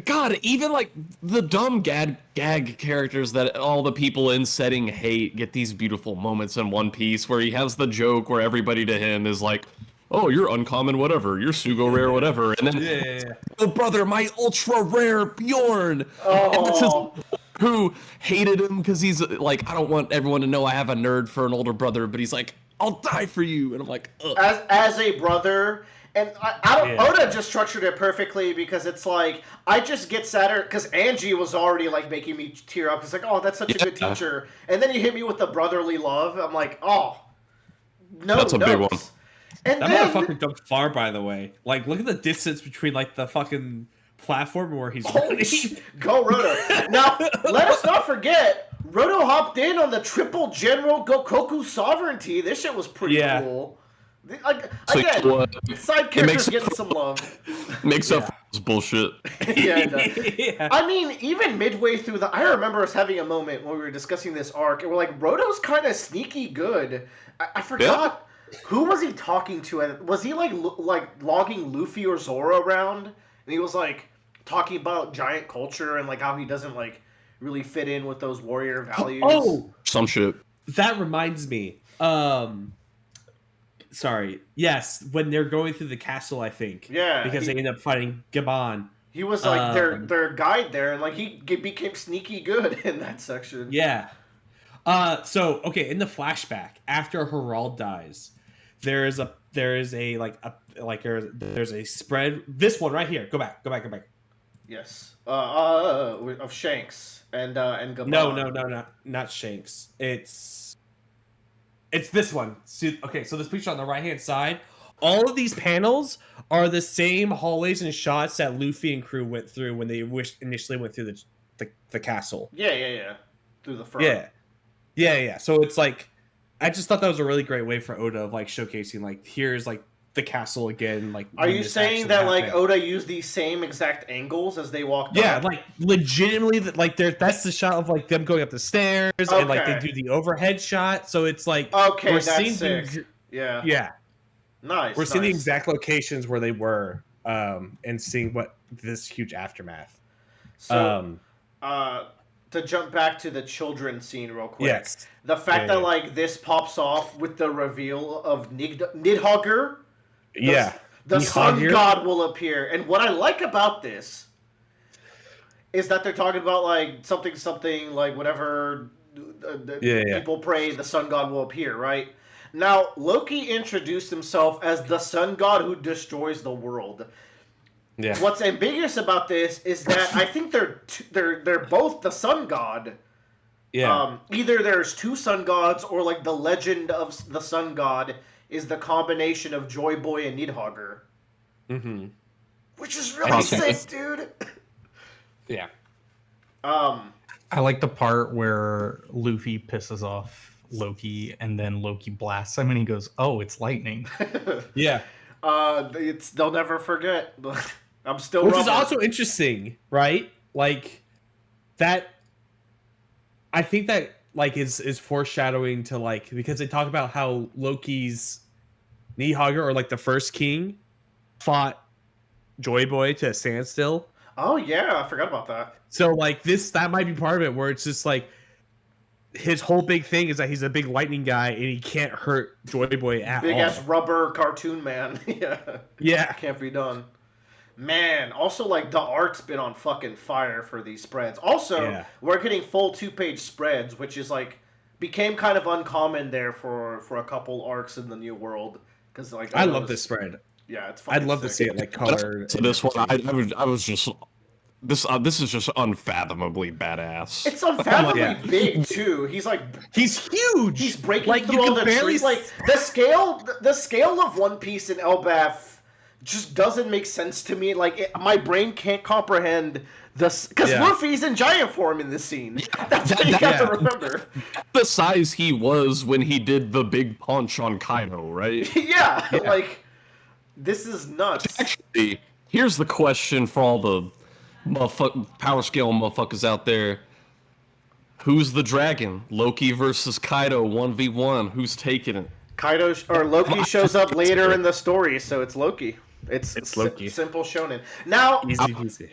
God, even like the dumb gag characters that all the people in setting hate get these beautiful moments in One Piece where he has the joke where everybody to him is like, oh, you're uncommon whatever, you're Sugo rare whatever, and then Yeah. oh brother, my ultra rare Bjorn. Oh, Who hated him because he's like, I don't want everyone to know I have a nerd for an older brother, but he's like, I'll die for you. And I'm like, ugh. as a brother, and I don't. Yeah. Oda just structured it perfectly because it's like I just get sadder because Angie was already like making me tear up. It's like, oh, that's such a good Yeah. teacher, and then you hit me with the brotherly love. I'm like, oh, no, That's a big one. And That then, motherfucker jumped far, by the way. Like, look at the distance between like the fucking platform where he's holy running. shit, go Roto! Now let us not forget, Roto hopped in on the triple general Gokoku sovereignty. This shit was pretty Yeah. cool. Like, So again, you know what? side It characters makes up getting for- some love. Makes up for this bullshit. Yeah, it does. Yeah. I mean, even midway through I remember us having a moment when we were discussing this arc, and we're like, Roto's kind of sneaky good. I forgot who was he talking to? Was he like logging Luffy or Zoro around? And he was like talking about giant culture and like how he doesn't like really fit in with those warrior values. Oh, Some shit. that reminds me. Sorry. Yes, when they're going through the castle, I think. Yeah, Because they end up fighting Gabon. he was like Um, their guide there, and like he became sneaky good in that section. Yeah. So okay, in the flashback, after Harald dies, there's a spread. This one right here. Go back. Yes. Of Shanks and Gabon. No, not Shanks. It's this one. Okay, so this picture on the right hand side. All of these panels are the same hallways and shots that Luffy and crew went through when they initially went through the castle. Yeah. Through the front. Yeah. So it's like, I just thought that was a really great way for Oda of like showcasing like, here's like the castle again. Like, Are when you this saying actually that like happened. Oda used these same exact angles as they walked Yeah, up? like legitimately, like that's the shot of like them going up the stairs, and like they Okay. do the overhead shot. So it's like, Okay, we're that's seeing sick. things. Yeah. Yeah, Nice. we're seeing the nice. exact locations where they were, and seeing what this huge aftermath. So, to jump back to the children scene real quick. Yes. The fact Yeah. that like this pops off with the reveal of Nidhogger. Yeah. The sun Nidhogger? god will appear. And what I like about this is that they're talking about like something like whatever Yeah. people pray the sun god will appear, right? Now, Loki introduced himself as the sun god who destroys the world. Yeah. What's ambiguous about this is that I think they're both the sun god. Yeah. Either there's two sun gods, or like the legend of the sun god is the combination of Joy Boy and Nidhogger, Mm-hmm. which is really Possibly. sick, dude. Yeah. I like the part where Luffy pisses off Loki, and then Loki blasts him, and he goes, "Oh, it's lightning." Yeah. They'll never forget. I'm still Which rubber. is also interesting, right? Like that. I think that like is foreshadowing to like because they talk about how Loki's Nihogger or like the first king fought Joy Boy to a standstill. Oh yeah, I forgot about that. So like that might be part of it where it's just like his whole big thing is that he's a big lightning guy and he can't hurt Joy Boy at Big all. ass rubber cartoon man. Yeah. Yeah. Can't be done. Man, also like the art's been on fucking fire for these spreads. Also, Yeah. we're getting full 2-page spreads, which is like became kind of uncommon there for a couple arcs in the New World because like I love this spread. Yeah, it's fucking I'd love to see sick. it like colored. So this one, I was just this is just unfathomably badass. It's unfathomably yeah. big too. He's like He's huge. he's breaking like through all the barely trees. Like the scale of One Piece and Elbaf just doesn't make sense to me. Like my brain can't comprehend this because Yeah. Luffy's in giant form in this scene. That's what you got to remember. The size he was when he did the big punch on Kaido, right? Yeah, like this is nuts. Actually, here's the question for all the power scale motherfuckers out there. Who's the dragon? Loki versus Kaido 1v1. Who's taking it? Kaido or Loki shows up later in the story, so it's Loki. It's Loki. Simple shonen. Now, Easy peasy.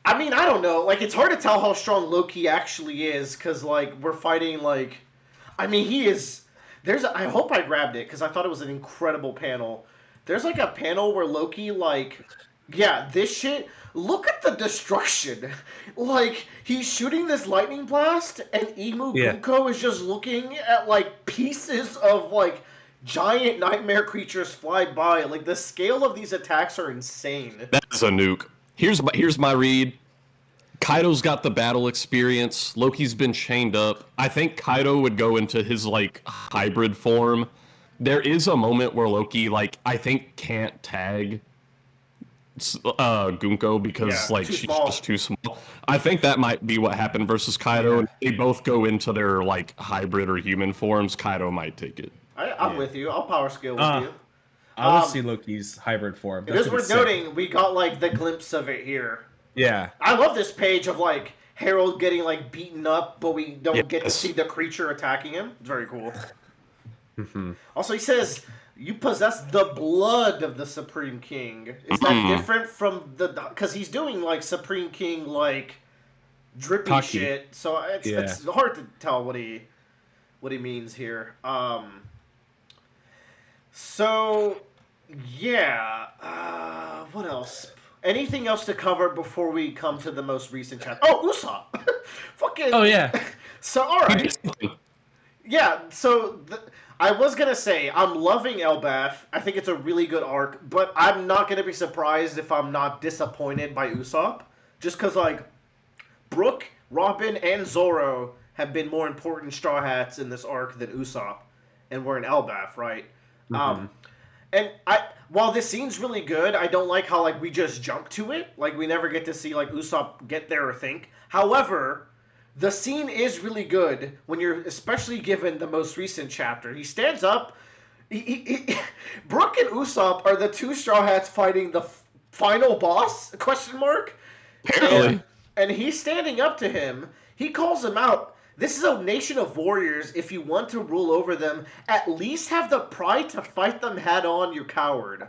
I mean, I don't know. Like, it's hard to tell how strong Loki actually is, because, like, we're fighting, like... I mean, he is... I hope I grabbed it, because I thought it was an incredible panel. There's, like, a panel where Loki, like... Yeah, this shit... Look at the destruction. Like, he's shooting this lightning blast, and Imu Gunko is just looking at, like, pieces of, like, giant nightmare creatures fly by. Like, the scale of these attacks are insane. That is a nuke. Here's my read. Kaido's got the battle experience. Loki's been chained up. I think Kaido would go into his like hybrid form. There is a moment where Loki like I think can't tag Gunko because like she's just too small. I think that might be what happened versus Kaido. They both go into their like hybrid or human forms. Kaido might take it. I'm with you. I'll power scale with you. I want to see Loki's hybrid form. It is worth noting, we got, like, the glimpse of it here. Yeah. I love this page of, like, Harold getting, like, beaten up, but we don't get to see the creature attacking him. It's very cool. Also, he says, you possess the blood of the Supreme King. Is that different from the... Because he's doing, like, Supreme King, like, drippy shit. So it's hard to tell what he means here. So... Yeah. What else? Anything else to cover before we come to the most recent chapter? Oh, Usopp! Fucking. Oh yeah. So all right. Yeah. So I was gonna say I'm loving Elbaf. I think it's a really good arc, but I'm not gonna be surprised if I'm not disappointed by Usopp, just because like Brook, Robin, and Zoro have been more important Straw Hats in this arc than Usopp, and we're in Elbaf, right? And while this scene's really good, I don't like how like we just jump to it. Like we never get to see like Usopp get there or think. However, the scene is really good when you're especially given the most recent chapter. He stands up. Brook and Usopp are the two Straw Hats fighting the final boss? Question mark. Apparently. And he's standing up to him. He calls him out. This is a nation of warriors. If you want to rule over them, at least have the pride to fight them head on, you coward.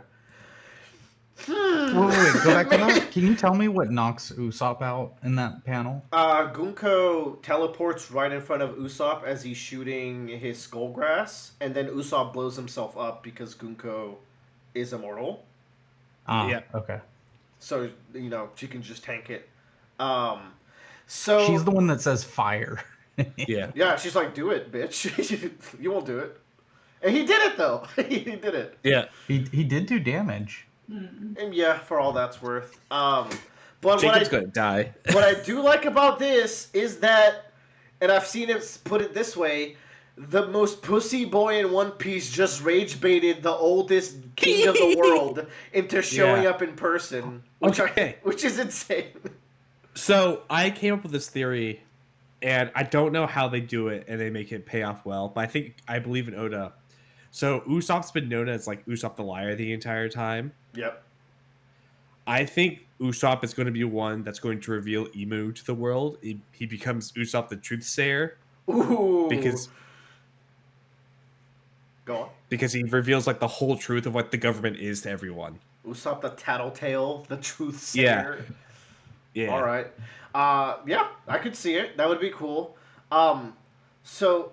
Wait, go back to that. Can you tell me what knocks Usopp out in that panel? Gunko teleports right in front of Usopp as he's shooting his Skullgrass, and then Usopp blows himself up because Gunko is immortal. Okay. So, you know, she can just tank it. So she's the one that says fire. Yeah, she's like, do it, bitch. You won't do it. And he did it, though. He did it. Yeah. He did do damage. And yeah, for all that's worth. But Jacob's gonna die. What I do like about this is that, and I've seen it put it this way, the most pussy boy in One Piece just rage baited the oldest king of the world into showing up in person, which is insane. So I came up with this theory, and I don't know how they do it and they make it pay off well, but I believe in Oda. So Usopp's been known as like Usopp the Liar the entire time. Yep. I think Usopp is going to be one that's going to reveal Emu to the world. He becomes Usopp the Truth Sayer Ooh. because Go on. he reveals like the whole truth of what the government is to everyone. Usopp the Tattletale, the Truth Sayer. Yeah. All right. Yeah, I could see it. That would be cool. So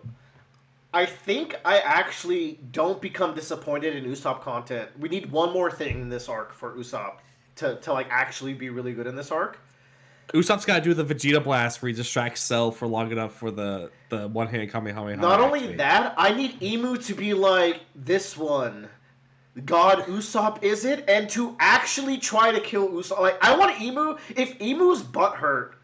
I think I actually don't become disappointed in Usopp content. We need one more thing in this arc for Usopp to like actually be really good in this arc. Usopp's got to do the Vegeta Blast where he distracts Cell for long enough for the one hand Kamehameha. Not only that, I need Emu to be like this one. God Usopp is it? And to actually try to kill Usopp. Like, I want Emu. If Emu's butthurt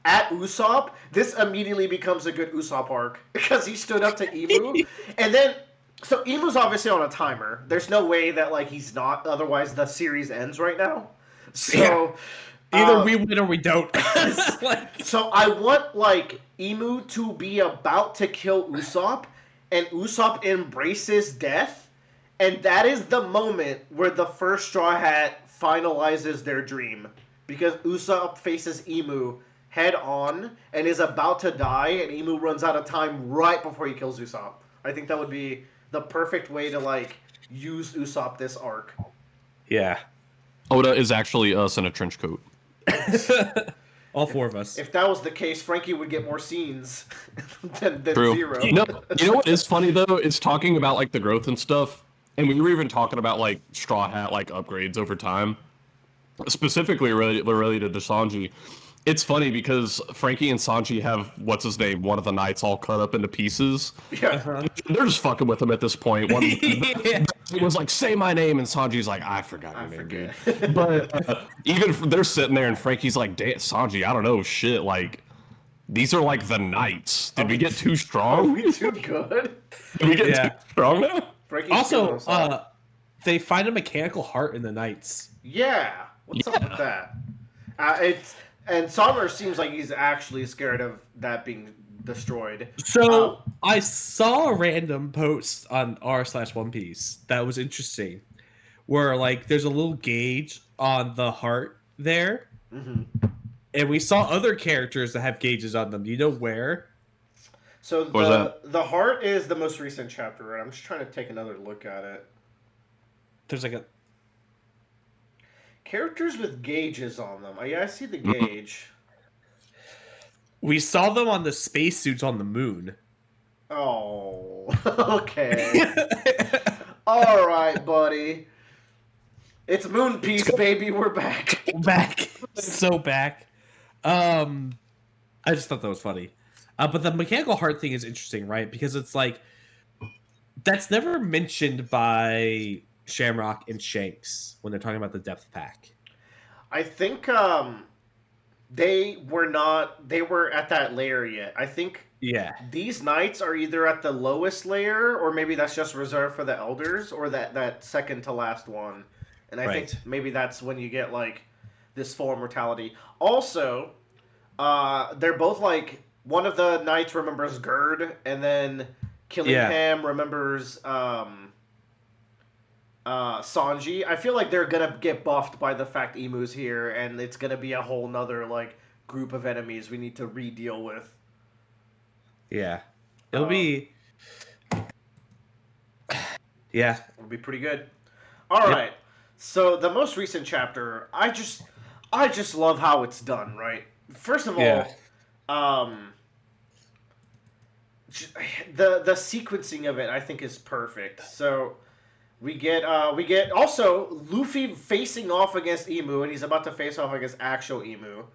at Usopp, this immediately becomes a good Usopp arc. Because he stood up to Emu. And then, so Emu's obviously on a timer. There's no way that, like, he's not. Otherwise, the series ends right now. So. Either we win or we don't. So I want, like, Emu to be about to kill Usopp. And Usopp embraces death. And that is the moment where the first Straw Hat finalizes their dream. Because Usopp faces Emu head on and is about to die, and Emu runs out of time right before he kills Usopp. I think that would be the perfect way to, like, use Usopp this arc. Yeah. Oda is actually us in a trench coat. All four of us. If that was the case, Frankie would get more scenes than True. Zero. You know what is funny though? Is talking about like the growth and stuff, and we were even talking about like Straw Hat like upgrades over time, specifically related to Sanji. It's funny because Frankie and Sanji have what's his name, one of the knights all cut up into pieces. Yeah. They're just fucking with him at this point. It was like, say my name, and Sanji's like, I forgot your name, dude. But even they're sitting there, and Frankie's like, damn, Sanji, I don't know, shit. Like, these are like the knights. Did we get too strong? Are we too good? Did we get too strong now? Frankie's Also, they find a mechanical heart in the knights. Yeah. What's up with that? And Summer seems like he's actually scared of that being destroyed. So I saw a random post on r/One Piece that was interesting, where like there's a little gauge on the heart there, and we saw other characters that have gauges on them. Do you know where? So the heart is the most recent chapter, right? I'm just trying to take another look at it. There's like a characters with gauges on them. I see the gauge. We saw them on the spacesuits on the moon. Oh, okay. All right, buddy. It's Moon Piece, baby. We're back. Back. So back. I just thought that was funny. But the mechanical heart thing is interesting, right? Because it's like, that's never mentioned by Shamrock and Shanks when they're talking about the depth pack. I think they were at that layer yet. I think these knights are either at the lowest layer, or maybe that's just reserved for the elders, or that second to last one. And I think maybe that's when you get like this full immortality. Also, they're both like, one of the knights remembers Gerd, and then Killingham remembers Sanji. I feel like they're gonna get buffed by the fact Emu's here, and it's gonna be a whole nother like group of enemies we need to re-deal with. Yeah, it'll be. Yeah, it'll be pretty good. All right, so the most recent chapter, I just love how it's done. Right, first of all, the sequencing of it I think is perfect. So. We get also Luffy facing off against Emu, and he's about to face off against actual Emu.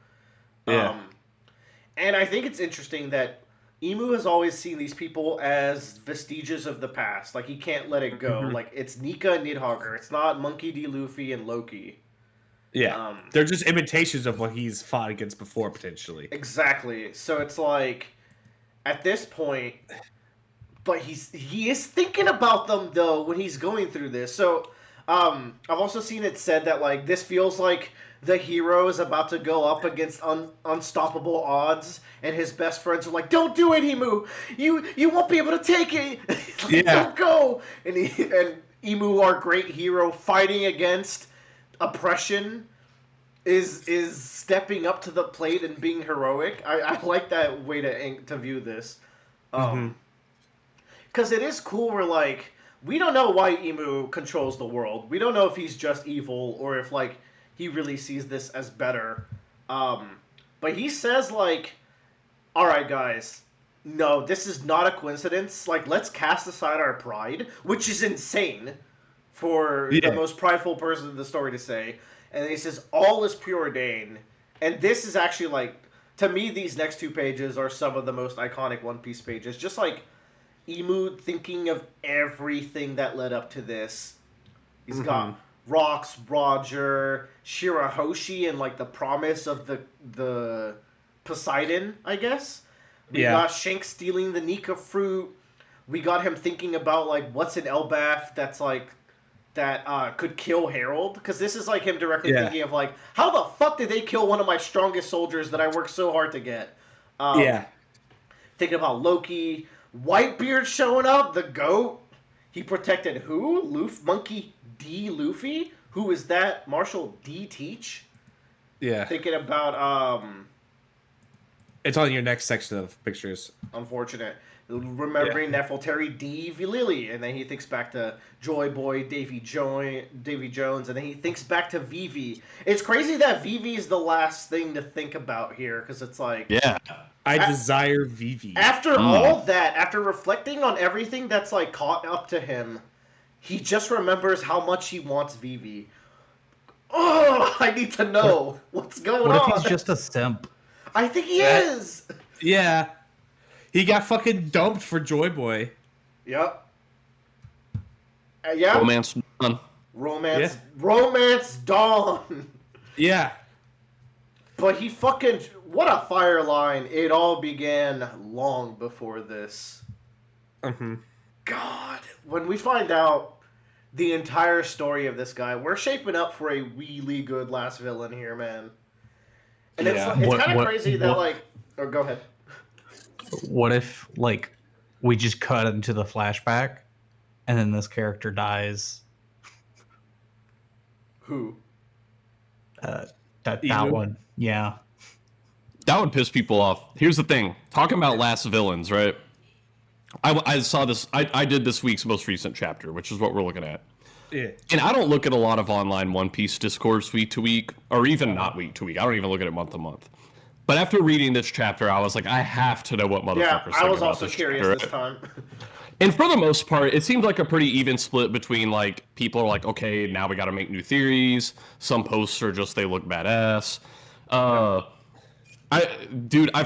Yeah. And I think it's interesting that Emu has always seen these people as vestiges of the past. Like, he can't let it go. Like, it's Nika and Nidhogger. It's not Monkey D. Luffy and Loki. Yeah. They're just imitations of what he's fought against before, potentially. Exactly. So it's like, at this point... But he is thinking about them, though, when he's going through this. So, I've also seen it said that, like, this feels like the hero is about to go up against unstoppable odds, and his best friends are like, "Don't do it, Emu! You won't be able to take it! Like, don't go!" And Emu, our great hero, fighting against oppression, is stepping up to the plate and being heroic. I like that way to view this. Because it is cool where, like, we don't know why Emu controls the world. We don't know if he's just evil or if, like, he really sees this as better. But he says, like, alright, guys, no, this is not a coincidence. Like, let's cast aside our pride, which is insane for the most prideful person in the story to say. And then he says, all is preordained. And this is actually, like, to me, these next 2 pages are some of the most iconic One Piece pages. Just, like, Emu thinking of everything that led up to this. He's got Rocks, Roger, Shirahoshi, and, like, the promise of the Poseidon, I guess. We got Shanks stealing the Nika fruit. We got him thinking about, like, what's an Elbaf that's, like, that could kill Harold. Because this is, like, him directly thinking of, like, how the fuck did they kill one of my strongest soldiers that I worked so hard to get? Thinking about Loki. Whitebeard showing up, the GOAT. He protected who? Monkey D. Luffy? Who is that? Marshall D. Teach? Yeah. Thinking about, It's on your next section of pictures. Unfortunate. Remembering Nefeltari D. Lily, and then he thinks back to Joy Boy, Davy Jones, and then he thinks back to Vivi. It's crazy that Vivi is the last thing to think about here, because it's like... Yeah. I desire Vivi. After all that, after reflecting on everything that's, like, caught up to him, he just remembers how much he wants Vivi. Oh, I need to know what's going on. What if he's just a simp? I think he is. Yeah. He got fucking dumped for Joy Boy. Yep. Yeah. Romance done. Romance dawn. Yeah. But he fucking... What a fire line. It all began long before this. God. When we find out the entire story of this guy, we're shaping up for a really good last villain here, man. And it's kind of crazy that, like... Or go ahead. What if, like, we just cut into the flashback and then this character dies? Who? That one. Yeah. That would piss people off. Here's the thing. Talking about last villains, right? I saw this. I did this week's most recent chapter, which is what we're looking at. Yeah. And I don't look at a lot of online One Piece discourse week to week, or even not week to week. I don't even look at it month to month. But after reading this chapter, I was like, I have to know what motherfuckers think I was about also this curious chapter. this time. And for the most part, it seems like a pretty even split between, like, people are like, okay, now we got to make new theories. Some posts are just, they look badass. I've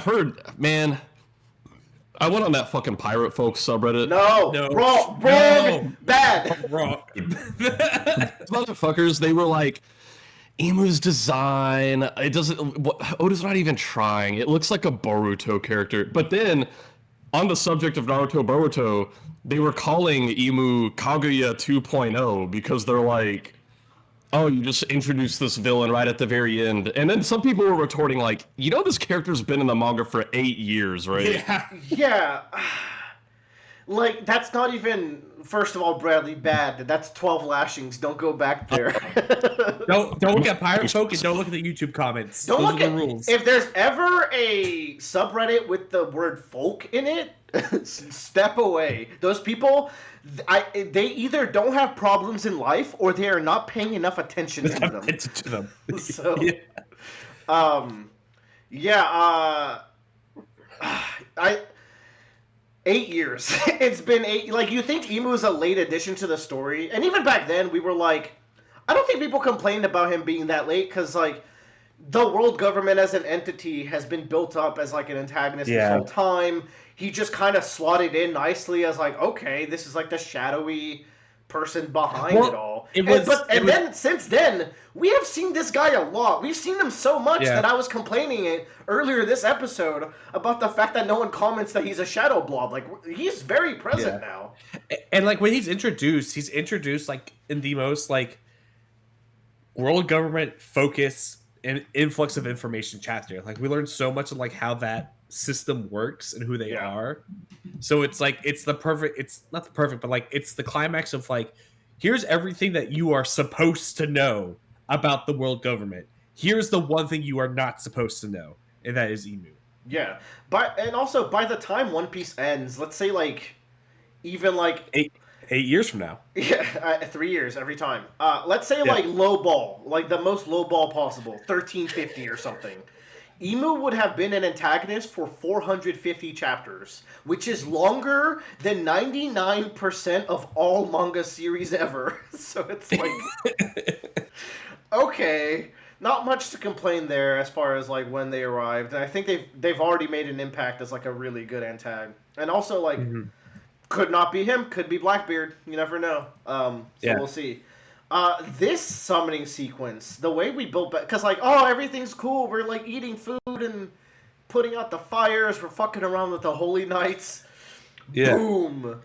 heard, man, I went on that fucking Pirate Folks subreddit. No. Wrong. Bad. Wrong. Motherfuckers, they were like, Emu's design, Oda's not even trying. It looks like a Boruto character. But then, on the subject of Naruto Boruto, they were calling Emu Kaguya 2.0 because they're like, oh, you just introduced this villain right at the very end. And then some people were retorting like, you know this character's been in the manga for 8 years, right? Yeah. Like, that's not even, first of all, Bradley, bad. That's 12 lashings. Don't go back there. Don't look at Pirate Folk and don't look at the YouTube comments. Don't Those look are at the rules. If there's ever a subreddit with the word folk in it, step away. Those people, they either don't have problems in life or they are not paying enough attention to them. So, yeah. 8 years. It's been 8. Like, you think Emu is a late addition to the story, and even back then we were like, I don't think people complained about him being that late because, like, the world government as an entity has been built up as, like, an antagonist this whole time. He just kind of slotted in nicely as, like, okay, this is, like, the shadowy person behind it all. Then since then, we have seen this guy a lot. We've seen him so much that I was complaining earlier this episode about the fact that no one comments that he's a shadow blob. Like, he's very present now. And, like, when he's introduced like in the most, like, world government focus and influx of information chapter. Like, we learned so much of, like, how that system works and who they are. So it's like, it's not the perfect, but, like, it's the climax of, like, here's everything that you are supposed to know about the world government. here's the one thing you are not supposed to know, and that is Emu. Yeah, and also by the time One Piece ends, let's say like even like 8 years from now. yeah, 3 years every time. Let's say Yeah. like low ball, like the most low ball possible, 1350 or something. Emu would have been an antagonist for 450 chapters, which is longer than 99% of all manga series ever. So it's like, okay, not much to complain there as far as like when they arrived. And I think they've already made an impact as like a really good antag. And also like could not be him, could be Blackbeard. You never know. So we'll see. This summoning sequence, the way we built back, because like, oh, everything's cool. We're like eating food and putting out the fires. We're fucking around with the holy knights. Yeah. Boom.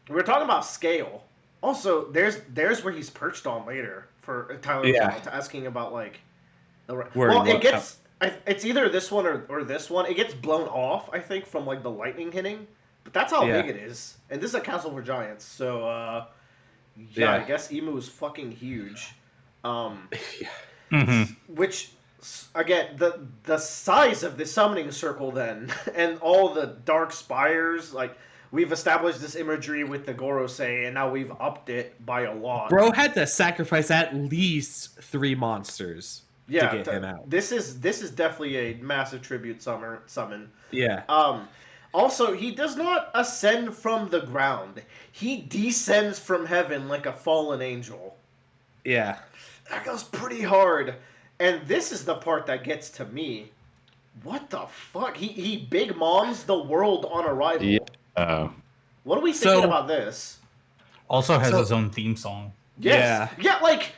We're talking about scale. Also, there's where he's perched on later for Tyler asking about like the it gets it's either this one or this one. It gets blown off, I think, from like the lightning hitting. But that's how big it is. And this is a castle for giants, so I guess Emu is fucking huge. Which, again, the size of the summoning circle then, and all the dark spires, like, we've established this imagery with the Gorosei, and now we've upped it by a lot. Bro had to sacrifice at least 3 monsters to get him out. This is definitely a massive tribute summon. Yeah. Also, he does not ascend from the ground. He descends from heaven like a fallen angel. Yeah. That goes pretty hard. And this is the part that gets to me. What the fuck? He big moms the world on arrival. Yeah. What are we thinking about this? Also has his own theme song. Yes. Yeah, like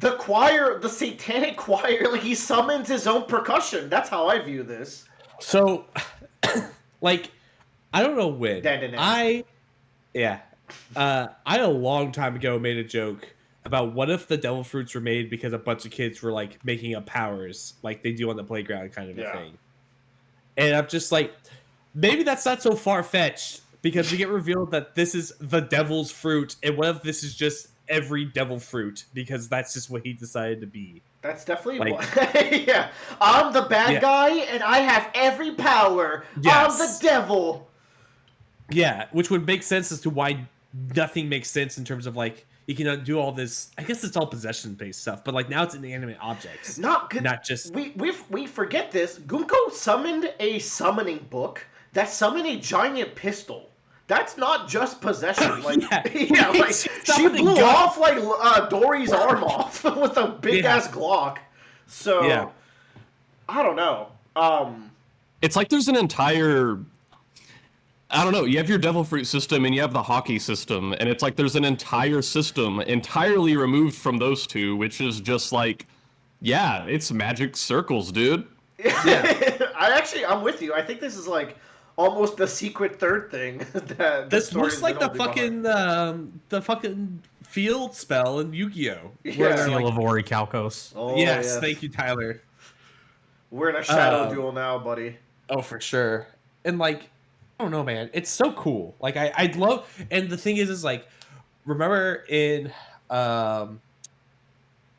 the choir, the satanic choir, like he summons his own percussion. That's how I view this. So... Like, I don't know when. I a long time ago made a joke about what if the devil fruits were made because a bunch of kids were like making up powers like they do on the playground kind of a thing. And I'm just like, maybe that's not so far-fetched because we get revealed that this is the devil's fruit, and what if this is just every devil fruit because that's just what he decided to be. That's definitely yeah. I'm the bad guy, and I have every power. Yes. I'm the devil. Yeah, which would make sense as to why nothing makes sense in terms of like you can do all this. I guess it's all possession-based stuff, but like now it's inanimate objects, not just. We forget this. Gunko summoned a summoning book that summoned a giant pistol. That's not just possession. Like, like she blew off like Dory's arm off with a big ass Glock. So, I don't know. It's like there's an entire. I don't know. You have your Devil Fruit system and you have the hockey system, and it's like there's an entire system entirely removed from those two, which is just like, it's magic circles, dude. Yeah. I'm with you. I think this is like. Almost the secret third thing that this looks like the fucking field spell in Yu-Gi-Oh! Seal of Ori Kalkos. Oh, yes, thank you, Tyler. We're in a shadow duel now, buddy. Oh, for sure. And like, I don't know, man. It's so cool. Like I'd love, and the thing is like, remember in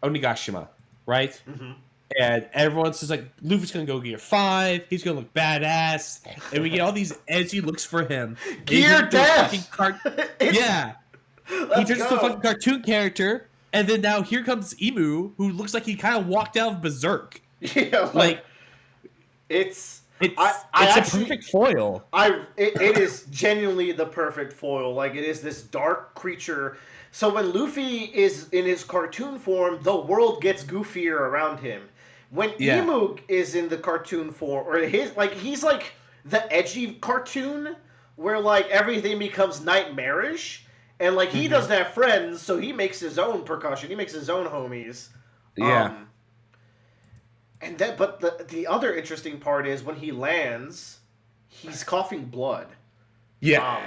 Onigashima, right? Mm-hmm. And everyone's just like, Luffy's gonna go Gear 5. He's gonna look badass, and we get all these edgy looks for him. Gear Dash. He turns into a fucking cartoon character, and then now here comes Emu, who looks like he kind of walked out of Berserk. Yeah, like it's a perfect foil. It is genuinely the perfect foil. Like it is this dark creature. So when Luffy is in his cartoon form, the world gets goofier around him. When Emu is in the cartoon form, or he's like the edgy cartoon, where like everything becomes nightmarish, and like he doesn't have friends, so he makes his own percussion. He makes his own homies. Yeah. And then, but the other interesting part is when he lands, he's coughing blood. Yeah.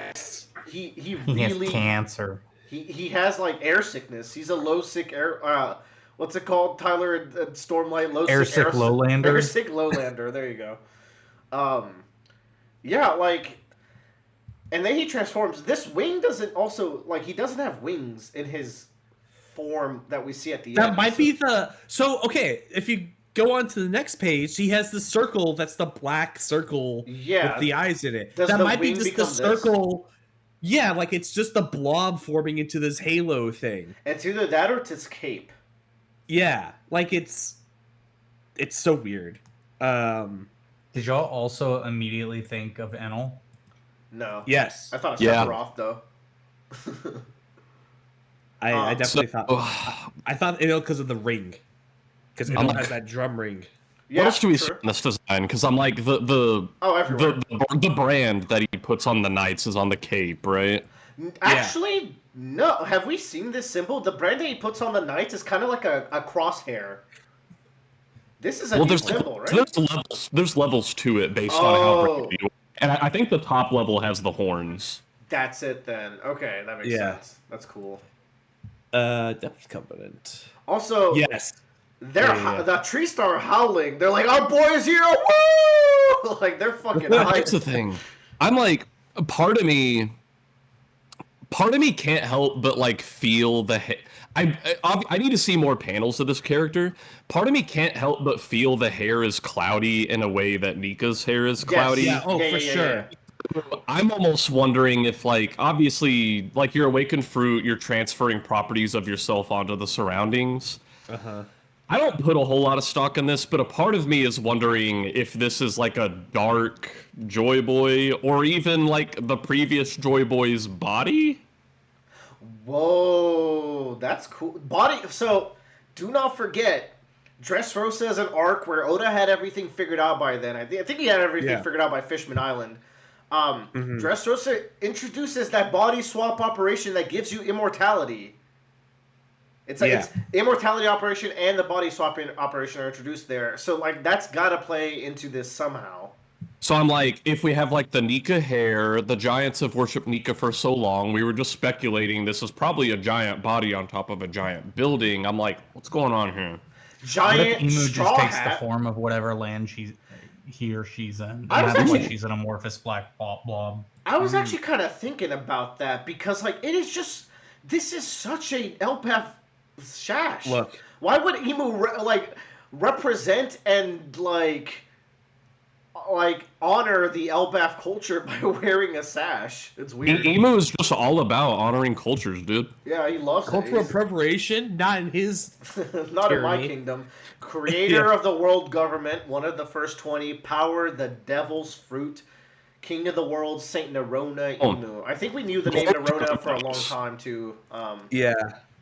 He really has cancer. He has like air sickness. He's a low sick air. What's it called, Tyler and Stormlight? Airsick Lowlander. Airsick Lowlander. There you go. Yeah, like, and then he transforms. This wing doesn't also like he doesn't have wings in his form that we see at the That end. might be the okay. If you go on to the next page, he has the circle. That's the black circle Yeah. with the eyes in it. Does That the might be wing just the become this? circle. Yeah, like it's just the blob forming into this halo thing. It's either that or it's his cape. Yeah, like it's so weird. Did y'all also immediately think of Enel? No. Yes, I thought of Yeah. Sephiroth though. I definitely So, thought. I thought because of the ring, because I'm Enel like- has that drum ring. Yeah, what else do we true. see in this design? Because I'm like the everywhere. the brand that he puts on the knights is on the cape, right? Actually, no. Have we seen this symbol? The brand that he puts on the knights is kind of like a crosshair. This is a new there's symbol, right? there's levels to it based on how Oh. brand you. And I think the top level has the horns. That's it then. Okay, that makes Yeah. sense. That's cool. Depth Covenant. Also, Yes. Yeah. the tree star howling. They're like, our boy is here! Woo! Like they're fucking That's the hyped. thing. I'm like, part of me can't help but like feel the. I need to see more panels of this character. Part of me can't help but feel the hair is cloudy in a way that Nika's hair is cloudy. Yeah. Oh, for sure. I'm almost wondering if, like, obviously, like your awakened fruit, you're transferring properties of yourself onto the surroundings. Uh-huh. I don't put a whole lot of stock in this, but a part of me is wondering if this is like a dark Joy Boy or even like the previous Joy Boy's body. Whoa, that's cool. Body. So, do not forget, Dressrosa is an arc where Oda had everything figured out by then. I think he had everything figured out by Fishman Island. Dressrosa introduces that body swap operation that gives you immortality. It's like it's immortality operation and the body swapping operation are introduced there. So like that's gotta play into this somehow. So I'm like, if we have like the Nika hair, the Giants have worshipped Nika for so long, we were just speculating this is probably a giant body on top of a giant building. I'm like, what's going on here? What Giant if Emu straw just takes hat. the form of whatever land he or she's in? And I was that's why actually- she's an amorphous black blob. I was actually kind of thinking about that because like it is just this is such a Elbaf shash. Look. Why would Emu represent and like honor the Elbaf culture by wearing a sash? It's weird. Emu is just all about honoring cultures, dude. Yeah, he loves Cultural it. appropriation, not in his. Not in my tyranny. kingdom. Creator of the world government, one of the first 20, power the devil's fruit, king of the world, Saint Nerona Emu. I think we knew the name Nerona for a long time too. Yeah.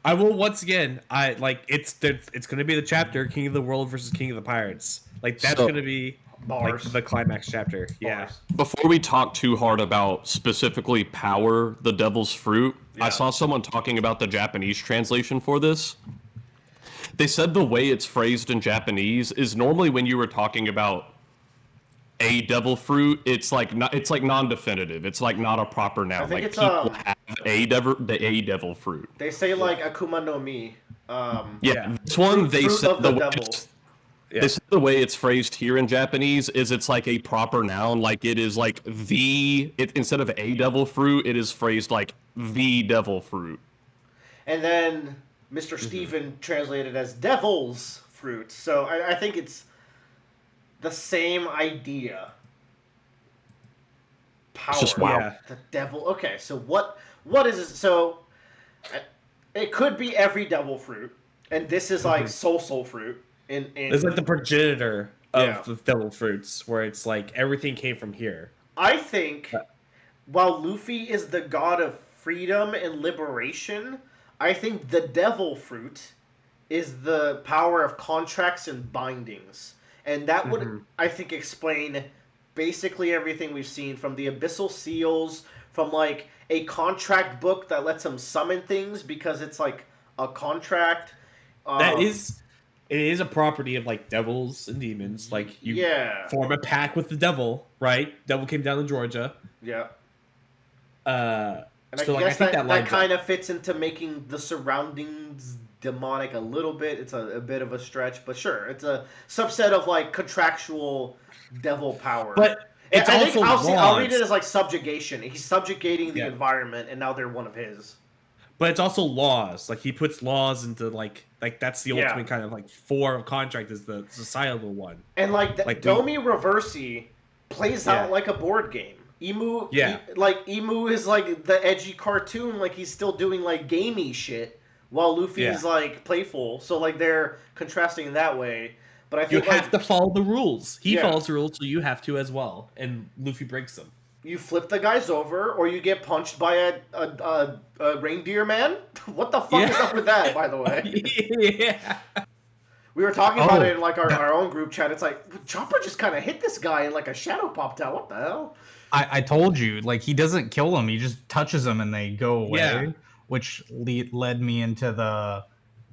I will once again. I like it's going to be the chapter King of the World versus King of the Pirates. Like that's So- going to be Bars. like the climax chapter. Yeah. Bars. Before we talk too hard about specifically power, the devil's fruit, Yeah. I saw someone talking about the Japanese translation for this. They said the way it's phrased in Japanese is normally when you were talking about a devil fruit, it's like non-definitive. It's like not a proper noun. I think Like it's, people have the devil fruit. They say like Akuma no Mi. Yeah, this one they Fruit said of the way devil. it's- They said the way it's phrased here in Japanese is it's like a proper noun, like it is like instead of a devil fruit, it is phrased like the devil fruit. And then Mr. Steven translated as devil's fruit. So I think it's the same idea. Power. It's just wow. Yeah. The devil. Okay, so what is it? So it could be every devil fruit, and this is like soul fruit. It's like the progenitor of Yeah. the devil fruits, where it's like everything came from here. I think while Luffy is the god of freedom and liberation, I think the devil fruit is the power of contracts and bindings. And that would, I think, explain basically everything we've seen from the abyssal seals, from like a contract book that lets him summon things because it's like a contract. It is a property of like devils and demons. Like you Yeah. form a pact with the devil, right? Devil came down to Georgia. Yeah. And And so I like I guess think that lines up. kind of fits into making the surroundings demonic a little bit. It's a bit of a stretch, but sure, it's a subset of like contractual devil power. But it's I think also I'll read laws. it as like subjugation. He's subjugating the Yeah. environment, and now they're one of his. but it's also laws. Like he puts laws into like that's the Yeah. ultimate kind of like form of contract is the societal one. And like, Like Domi Reversi plays Yeah. out like a board game. Emu, Yeah. Emu is like the edgy cartoon, like he's still doing like gamey shit, while Luffy's like playful. So like they're contrasting in that way. But I You think have to follow the rules. He Yeah. follows the rules, so you have to as well. And Luffy breaks them. you flip the guys over, or you get punched by a reindeer man. What the fuck is up with that? By the way, Yeah. we were talking about Oh. it in like our own group chat. It's like Chopper just kind of hit this guy, and like a shadow popped out. What the hell? I told you, like, he doesn't kill them. He just touches them and they go away, Yeah. which led me into the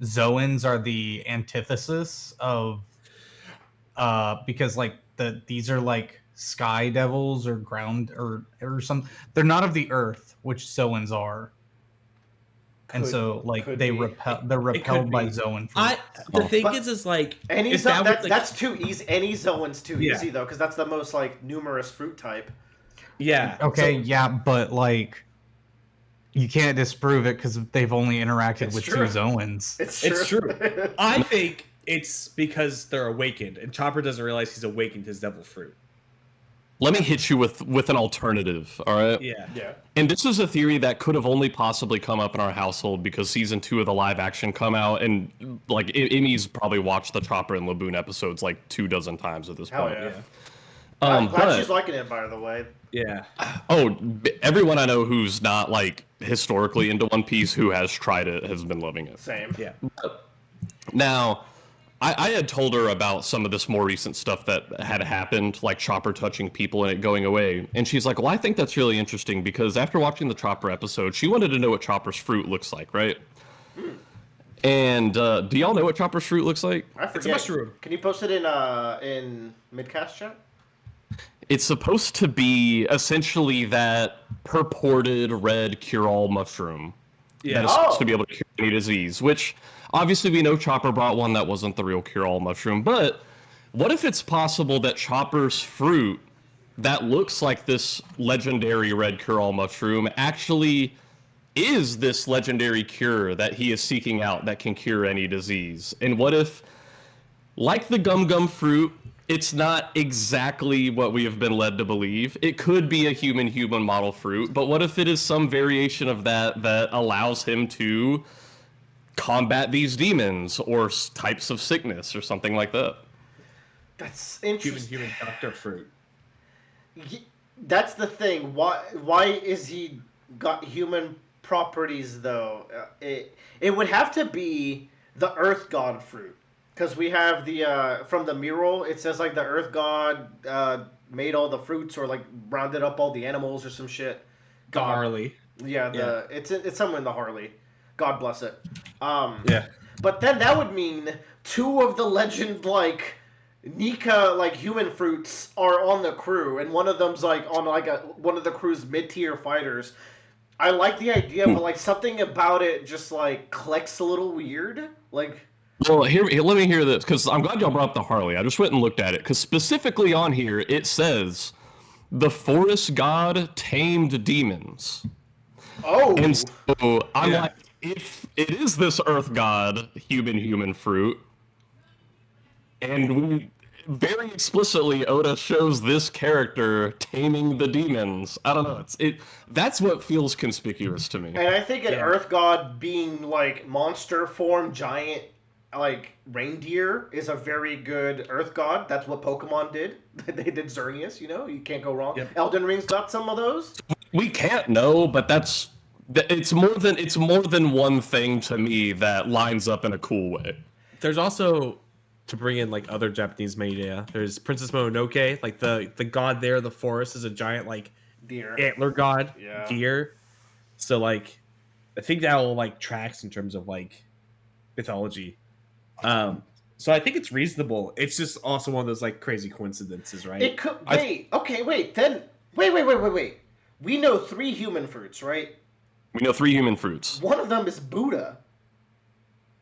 Zoans are the antithesis of, because like these are like sky devils or ground or some. They're not of the earth, which Zoans are, and Could- so like could they be. repel. They're It could repelled by be. Zoan. The thing But- is like Any if that was, like- that's too easy. Any Zoan's too Yeah. easy though, because that's the most like numerous fruit type. yeah. Okay, So- yeah, but like you can't disprove it because they've only interacted It's with true. 2 Zoans. It's true. I think it's because they're awakened, and Chopper doesn't realize he's awakened his devil fruit. Let me hit you with an alternative, all right? Yeah. yeah. And this is a theory that could have only possibly come up in our household because season 2 of the live action come out, and like Emmy's probably watched the Chopper and Laboon episodes like 24 times at this Hell point. yeah. Yeah. I'm glad But she's liking it, by the way. Yeah. everyone I know who's not like historically into One Piece who has tried it has been loving it. Same. Yeah. Now, I had told her about some of this more recent stuff that had happened, like Chopper touching people and it going away. And she's like, well, I think that's really interesting because after watching the Chopper episode, she wanted to know what Chopper's fruit looks like, right? And do y'all know what Chopper's fruit looks like? I forget. It's a mushroom. Can you post it in midcast chat? It's supposed to be essentially that purported red cure-all mushroom that Yeah. is supposed Oh. to be able to cure any disease, which obviously we know Chopper brought one that wasn't the real cure-all mushroom, but what if it's possible that Chopper's fruit that looks like this legendary red cure-all mushroom actually is this legendary cure that he is seeking out that can cure any disease? And what if, like the gum gum fruit, it's not exactly what we have been led to believe? It could be a human model fruit, but what if it is some variation of that that allows him to combat these demons or types of sickness or something like that? That's interesting. Human doctor fruit. That's the thing. Why is he got human properties though? It would have to be the Earth God fruit, because we have the from the mural. It says like the Earth God made all the fruits or like rounded up all the animals or some shit. The Harley. Yeah, it's somewhere in the Harley. God bless it. Yeah. But then that would mean 2 of the legend like Nika like human fruits are on the crew, and one of them's like on like one of the crew's mid-tier fighters. I like the idea, but like something about it just like clicks a little weird. Like, Well, here, let me hear this, because I'm glad y'all brought up the Harley. I just went and looked at it, because specifically on here, it says, the forest god tamed demons. oh, And so I'm Yeah. like, if it is this earth god human fruit, and we very explicitly Oda shows this character taming the demons. I don't know. That's what feels conspicuous to me. and I think an Yeah. Earth God being like monster form giant like reindeer is a very good Earth God. That's what Pokemon did. They did Xerneas, you know? You can't go wrong. Yep. Elden Ring's got some of those. We can't know, but it's more than one thing to me that lines up in a cool way. There's also, to bring in like other Japanese media, there's Princess Mononoke, like the god there, the forest is a giant like Deer. antler god, Yeah. deer. So like, I think that will like tracks in terms of like mythology. So I think it's reasonable. It's just also one of those like crazy coincidences, right? It could wait. Then wait. We know 3 human fruits, right? We know 3 human fruits. One of them is Buddha.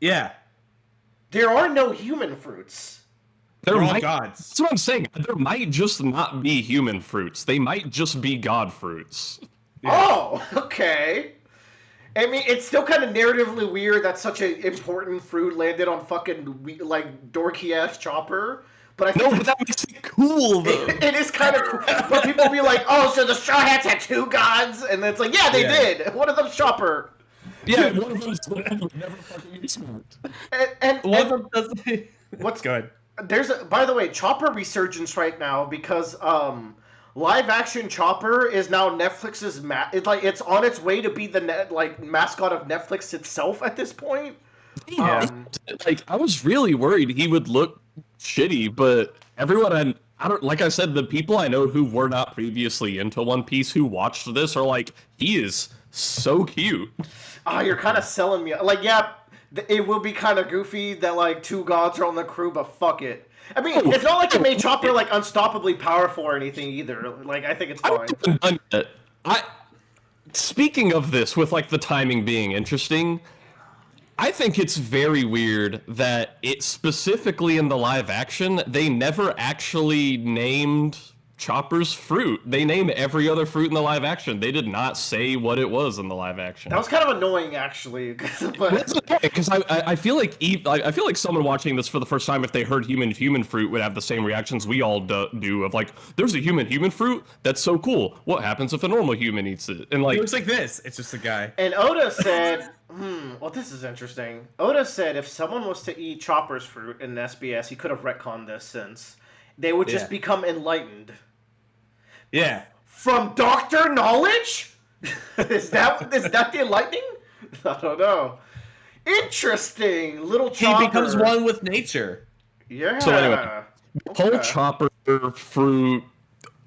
Yeah, There are no human fruits. There they're all might, gods. That's what I'm saying. There might just not be human fruits. They might just be god fruits. Yeah. Oh, okay. I mean, it's still kind of narratively weird that such an important fruit landed on fucking like dorky ass Chopper. But I think No, but that makes it cool though. it is kind of cool. But people be like, "Oh, so the Straw Hats had two gods?" And it's like, "Yeah, they did. One of them's Chopper." Yeah, one of them's never fucking smart. And One of them does. what's good? There's by the way, Chopper resurgence right now because live action Chopper is now Netflix's it's on its way to be the mascot of Netflix itself at this point. Yeah. Like I was really worried he would look shitty, but everyone I don't like I said, the people I know who were not previously into One Piece who watched this are like, he is so cute. You're kind of selling me. Like, yeah, it will be kind of goofy that like two gods are on the crew, but fuck it. I mean, it's not like it made Chopper like unstoppably powerful or anything either. Like, I think it's fine. Speaking of this, with like the timing being interesting, I think it's very weird that it specifically in the live action, they never actually named Chopper's fruit. They named every other fruit in the live action. They did not say what it was in the live action. That was kind of annoying, actually. Because I feel like I feel like someone watching this for the first time, if they heard human fruit, would have the same reactions we all do of like, there's a human fruit. That's so cool. What happens if a normal human eats it? And like, It looks like this. It's just a guy. And Oda said, well, this is interesting. Oda said if someone was to eat Chopper's fruit in SBS, he could have retconned this since they would just become enlightened. Yeah. From Doctor Knowledge? is that the enlightening? I don't know. Interesting. Little Chopper. He becomes one with nature. Yeah. So anyway, whole Chopper fruit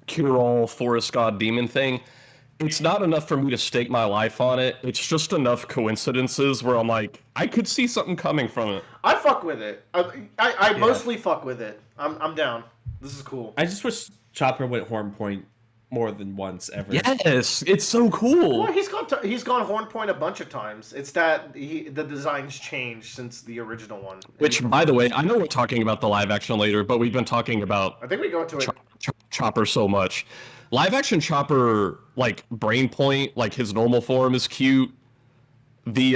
cure-all forest god demon thing, it's not enough for me to stake my life on it. It's just enough coincidences where I'm like, I could see something coming from it. I fuck with it. I mostly fuck with it. I'm down. This is cool. I just wish Chopper went Horn Point more than once ever. Yes, it's so cool. Well, he's gone Horn Point a bunch of times. It's that the designs changed since the original one. Which, by the way, I know we're talking about the live action later, but we've been talking about I think we go into it. Chopper so much. Live action Chopper, like Brain Point, like his normal form is cute. The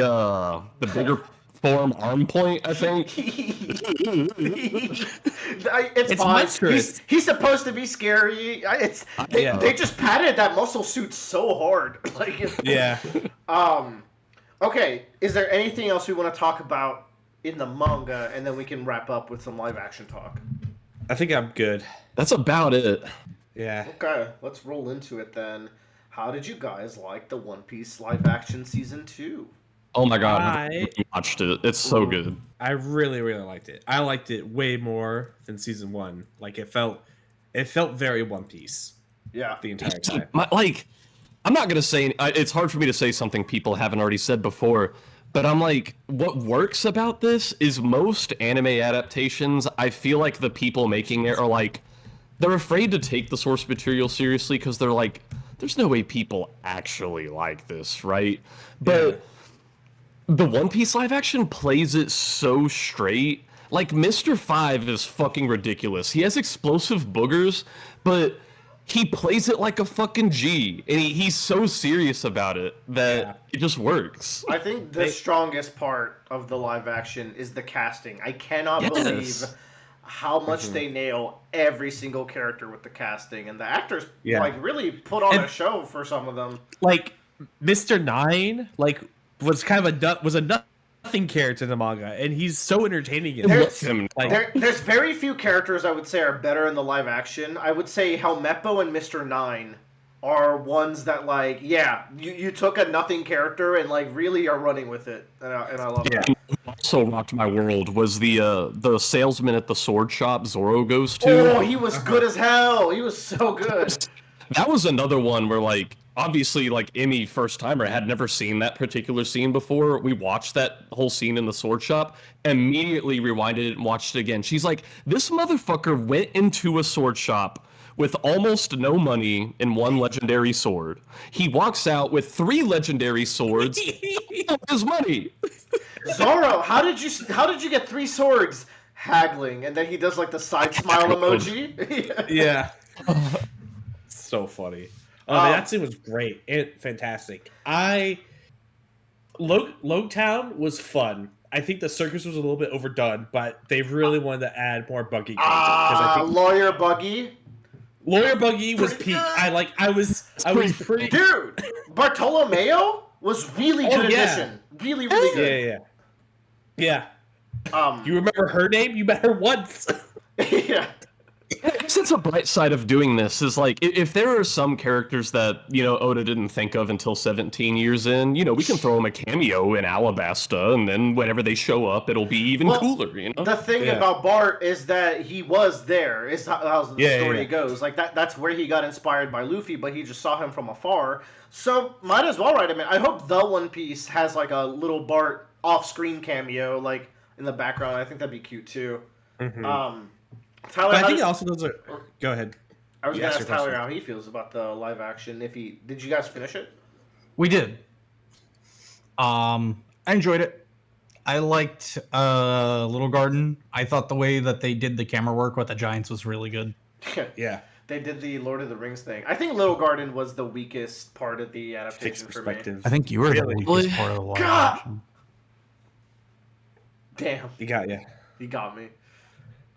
bigger form, Arm Point, I think. It's fine. monstrous. He's supposed to be scary. They just padded that muscle suit so hard. Yeah. Okay. Is there anything else we want to talk about in the manga, and then we can wrap up with some live action talk? I think I'm good. That's about it. Yeah. Okay, let's roll into it then. How did you guys like the One Piece live action season 2? Oh my god, I watched it. It's so good. I really, really liked it. I liked it way more than season 1. Like it felt very One Piece. Yeah. The entire time. I'm not gonna say it's hard for me to say something people haven't already said before, but I'm like, what works about this is most anime adaptations, I feel like the people making it are like, they're afraid to take the source material seriously because they're like, there's no way people actually like this, right? But the One Piece live action plays it so straight. Like, Mr. Five is fucking ridiculous. He has explosive boogers, but he plays it like a fucking G. And he's so serious about it that it just works. I think the strongest part of the live action is the casting. I cannot believe how much they nail every single character with the casting. And the actors, really put on a show for some of them. Like, Mr. Nine, was kind of a nothing character in the manga, and he's so entertaining in There's very few characters I would say are better in the live action. I would say Helmeppo and Mr. Nine are ones that you took a nothing character and really are running with it, and I love that. Also rocked my world was the salesman at the sword shop Zoro goes to. Oh, he was good as hell. He was so good. That was another one where obviously, Emmy, first timer, had never seen that particular scene before. We watched that whole scene in the sword shop, immediately rewinded it and watched it again. She's like, this motherfucker went into a sword shop with almost no money and one legendary sword. He walks out with 3 legendary swords. His money. Zoro, how did you get 3 swords? Haggling, and then he does the side smile emoji. Yeah. So funny. Oh, man, that scene was great and fantastic. I Loketown was fun. I think the circus was a little bit overdone, but they really wanted to add more Buggy content because I think Lawyer Buggy. Lawyer Buggy was Pretty peak. good. I was pretty. Dude, Bartolomeo was really good yeah. addition. Really, really good. Yeah. You remember her name? You met her once. Yeah. I guess it's a bright side of doing this is like if there are some characters that Oda didn't think of until 17 years in, we can throw them a cameo in Alabasta, and then whenever they show up, it'll be even cooler. The thing about Bart is that he was there. Is how the story goes. Like that's where he got inspired by Luffy, but he just saw him from afar. So might as well write him in. I hope the One Piece has like a little Bart off-screen cameo, like in the background. I think that'd be cute too. Mm-hmm. Tyler, I think also those are. Go ahead. I was going to ask Tyler how he feels about the live action. Did you guys finish it? We did. I enjoyed it. I liked Little Garden. I thought the way that they did the camera work with the giants was really good. Yeah. They did the Lord of the Rings thing. I think Little Garden was the weakest part of the adaptation for me. I think you were the weakest part of the live action. Damn. You got me.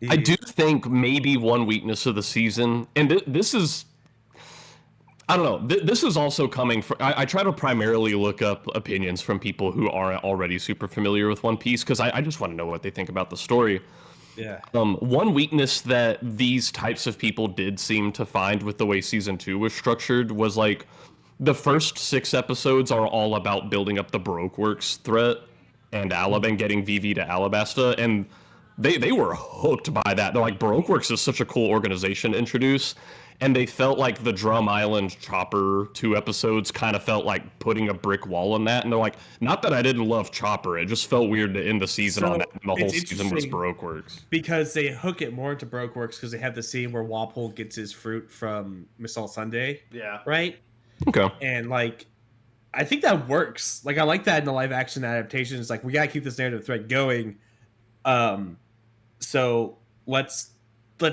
I do think maybe one weakness of the season, and this is, I don't know, this is also coming from, I try to primarily look up opinions from people who are already super familiar with One Piece, because I just want to know what they think about the story. Yeah. One weakness that these types of people did seem to find with the way season 2 was structured was like, the first 6 episodes are all about building up the Baroque Works threat and and getting Vivi to Alabasta, and they were hooked by that. They're like, Baroque Works is such a cool organization to introduce, and they felt like the Drum Island Chopper 2 episodes kind of felt like putting a brick wall in that, and they're like, not that I didn't love Chopper, it just felt weird to end the season on that, and the whole season was Baroque Works. Because they hook it more into Baroque Works because they have the scene where Walpole gets his fruit from Miss All Sunday. Yeah. Right? Okay. And like, I think that works. Like, I like that in the live action adaptation. It's like, we gotta keep this narrative thread going. So let's do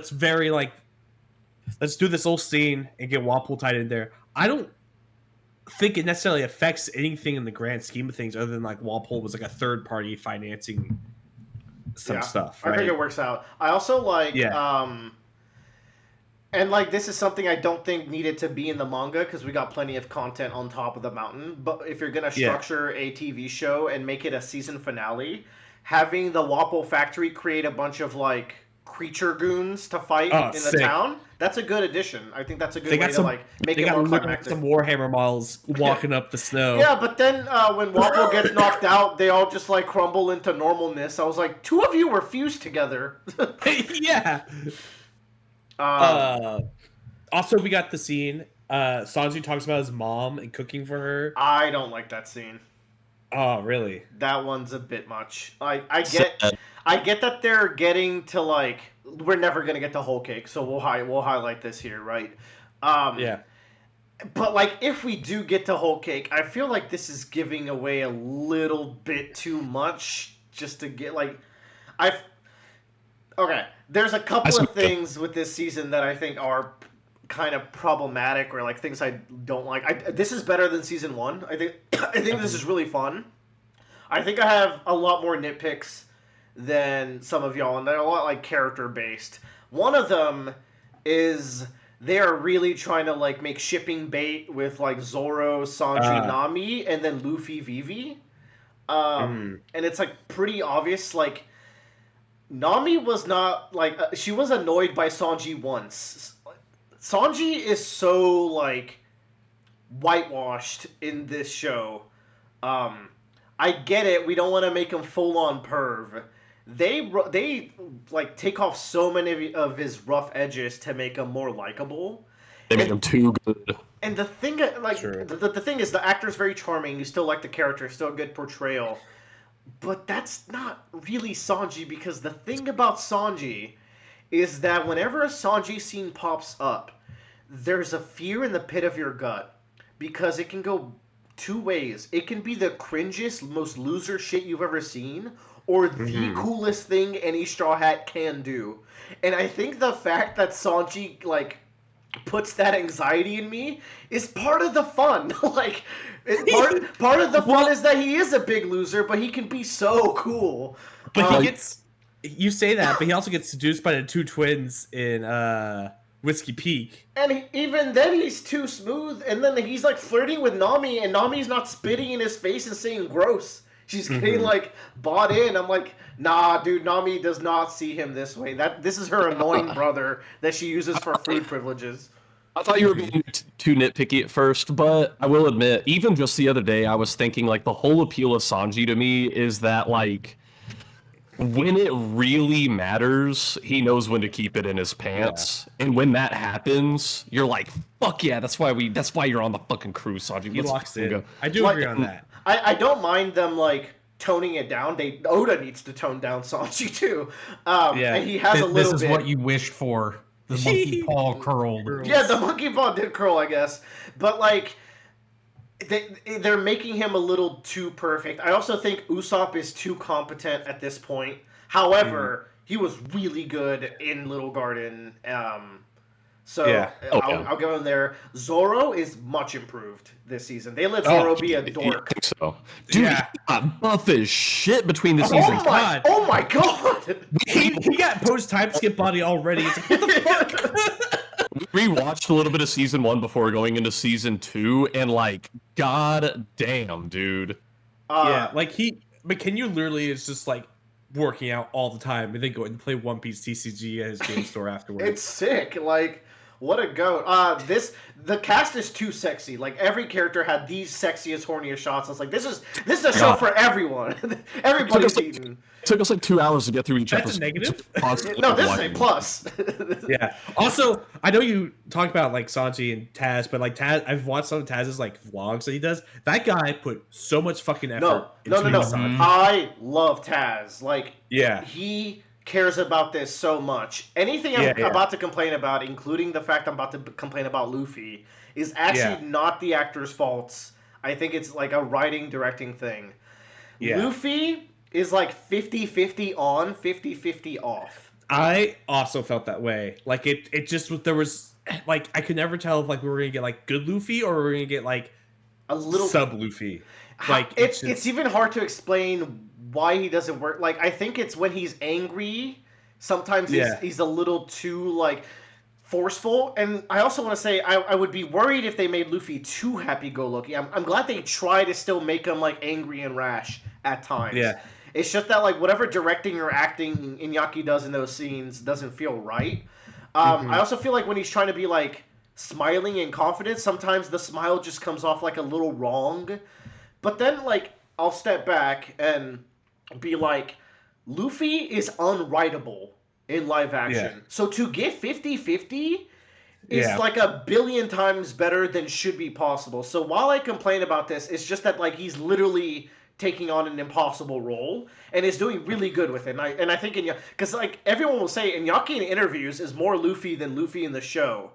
this whole scene and get Walpole tied in there. I don't think it necessarily affects anything in the grand scheme of things, other than like Walpole was like a third party financing some stuff. Right? I think it works out. I also like, and like this is something I don't think needed to be in the manga because we got plenty of content on top of the mountain. But if you're gonna structure a TV show and make it a season finale, having the Wappo factory create a bunch of like creature goons to fight in the town, that's a good addition. I think that's a good way to like make it more climactic. Some Warhammer models walking up the snow. Yeah, but then when Wappo gets knocked out, they all just like crumble into normalness. I was like, 2 of you were fused together. Yeah. Also, we got the scene. Sanji talks about his mom and cooking for her. I don't like that scene. Oh, really? That one's a bit much. I get that they're getting to like, we're never gonna get to whole cake, so we'll highlight this here, right? Yeah. But like, if we do get to whole cake, I feel like this is giving away a little bit too much just to get like, okay. There's a couple of things with this season that I think are kind of problematic, or like things I don't like. This is better than season 1. I think this is really fun. I think I have a lot more nitpicks than some of y'all, and they're a lot like character based. One of them is they are really trying to like make shipping bait with like Zoro, Sanji, Nami, and then Luffy, Vivi. And it's like pretty obvious. Like Nami was not like she was annoyed by Sanji once. Sanji is so like whitewashed in this show. I get it. We don't want to make him full on perv. They like take off so many of his rough edges to make him more likable. They make him too good. And the thing, like the thing is, the actor's very charming. You still like the character, still a good portrayal. But that's not really Sanji, because the thing about Sanji is that whenever a Sanji scene pops up, there's a fear in the pit of your gut, because it can go 2 ways. It can be the cringiest, most loser shit you've ever seen, or the coolest thing any Straw Hat can do. And I think the fact that Sanji, like, puts that anxiety in me is part of the fun. Like, part of the fun is that he is a big loser, but he can be so cool. But he gets. You say that, but he also gets seduced by the two twins in Whiskey Peak. And even then, he's too smooth. And then he's like flirting with Nami, and Nami's not spitting in his face and saying gross. She's getting like bought in. I'm like, nah, dude. Nami does not see him this way. This is her annoying brother that she uses for food privileges. I thought you were being too nitpicky at first, but I will admit, even just the other day, I was thinking like the whole appeal of Sanji to me is that like when it really matters, he knows when to keep it in his pants, and when that happens, you're like, fuck yeah, that's why you're on the fucking crew, Sanji. He locks in. I do agree on that. I don't mind them like toning it down. Oda needs to tone down Sanji too. And he has a little bit. This is what you wished for. The monkey paw curled. Yeah, the monkey paw did curl, I guess. But like, they're making him a little too perfect. I also think Usopp is too competent at this point. However, he was really good in Little Garden. I'll give him there. Zoro is much improved this season. They let Zoro be a dork. I think so. Dude, he got buff as shit between the seasons. Oh my god! He got post time skip body already. It's like, what the fuck? We rewatched a little bit of season 1 before going into season 2, and like, god damn, dude. But can you literally is just like working out all the time and then go and play One Piece TCG at his game store afterwards. It's sick. Like, what a goat. The cast is too sexy. Like, every character had these sexiest, horniest shots. I was like, this is a show for everyone. Everybody's eating. It took us like 2 hours to get through each episode. That's a negative? No, this is a plus. Yeah. Also, I know you talk about like Sanji and Taz, but like Taz, I've watched some of Taz's like vlogs that he does. That guy put so much fucking effort into Sanji. I love Taz. Like, yeah, he cares about this so much. Anything I'm about to complain about, including the fact I'm about to complain about Luffy, is actually not the actor's faults. I think it's like a writing, directing thing. Yeah. Luffy is like 50-50 on, 50-50 off. I also felt that way. Like it just there was like I could never tell if like we were gonna get like good Luffy or we were gonna get like a little sub Luffy. Like it's even hard to explain why he doesn't work. Like, I think it's when he's angry. Sometimes he's a little too like forceful. And I also want to say I would be worried if they made Luffy too happy-go-lucky. I'm glad they try to still make him like angry and rash at times. Yeah. It's just that like whatever directing or acting Iñaki does in those scenes doesn't feel right. I also feel like when he's trying to be like smiling and confident, sometimes the smile just comes off like a little wrong. But then like I'll step back and be like, Luffy is unwritable in live action. Yeah. So to get 50-50 is like a billion times better than should be possible. So while I complain about this, it's just that like he's literally taking on an impossible role and is doing really good with it. And I think because like everyone will say Iñaki in interviews is more Luffy than Luffy in the show.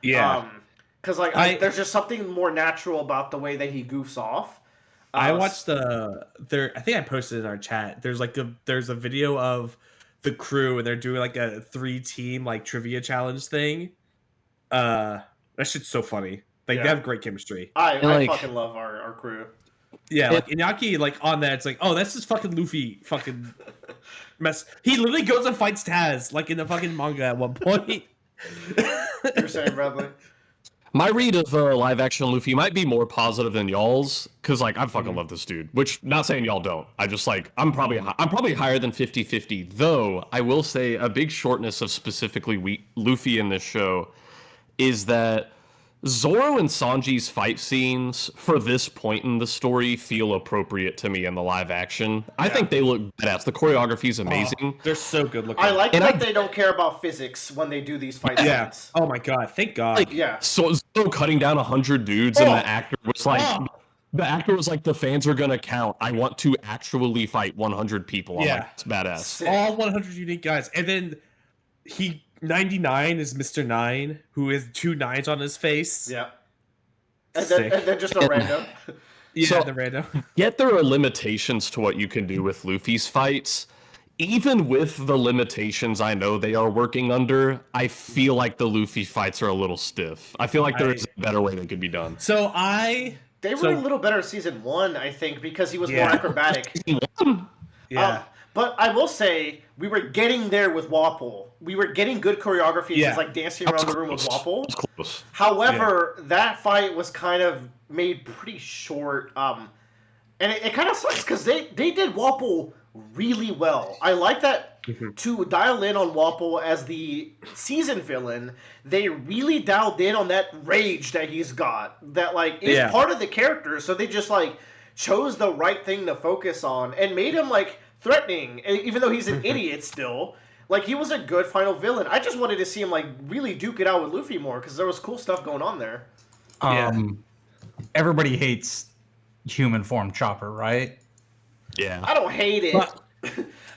Yeah. Because like there's just something more natural about the way that he goofs off. I watched I think I posted in our chat. There's a video of the crew and they're doing like a 3-team like trivia challenge thing. That shit's so funny. Like they have great chemistry. I fucking love our crew. Yeah, like Iñaki, like on that, it's like, oh, that's just fucking Luffy, fucking mess. He literally goes and fights Taz, like in the fucking manga at one point. You're saying, Bradley? My read of live action Luffy might be more positive than y'all's, because like I fucking love this dude. Which, not saying y'all don't. I just like I'm probably higher than 50-50. Though I will say a big shortness of specifically Luffy in this show is that Zoro and Sanji's fight scenes for this point in the story feel appropriate to me in the live action. I think they look badass. The choreography is amazing. They're so good looking. I like that they don't care about physics when they do these fight scenes. Oh my god, thank God. Like, so Zoro cutting down 100 dudes and the actor was like, the fans are gonna count. I want to actually fight 100 people. I'm like, it's badass. Sick. All 100 unique guys. And then 99 is Mr. 9, who has 2 9s on his face. Yeah. And then just a random. Yeah, so, the random. Yet there are limitations to what you can do with Luffy's fights. even with the limitations I know they are working under, I feel like the Luffy fights are a little stiff. I feel like there is a better way that could be done. They were a little better season 1, I think, because he was more acrobatic. Yeah. But I will say, we were getting there with Wapol. We were getting good choreography. He's like dancing around the room with Wapol. However, that fight was kind of made pretty short. And it kind of sucks because they did Wapol really well. I like that to dial in on Wapol as the season villain. They really dialed in on that rage that he's got. That like is part of the character. So they just like chose the right thing to focus on and made him like threatening, even though he's an idiot still. Like, he was a good final villain. I just wanted to see him like really duke it out with Luffy more because there was cool stuff going on there. Everybody hates human form Chopper, right? Yeah. I don't hate it. But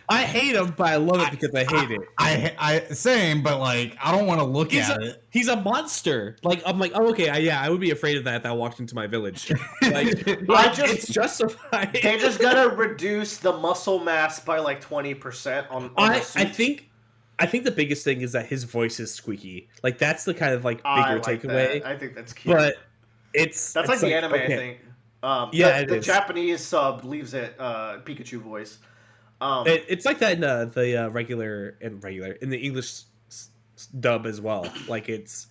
I hate him, but I love it because I hate it. I same, but like I don't want to look at it. He's a monster. Like I'm like, oh okay, I would be afraid of that if I walked into my village. Like, it's justified. They just gotta reduce the muscle mass by like 20% on I think the biggest thing is that his voice is squeaky. Like that's the kind of like bigger takeaway. I think that's cute. But that's like the anime, I think. The Japanese sub leaves it Pikachu voice. It's like that in the regular in the English dub as well. Like it's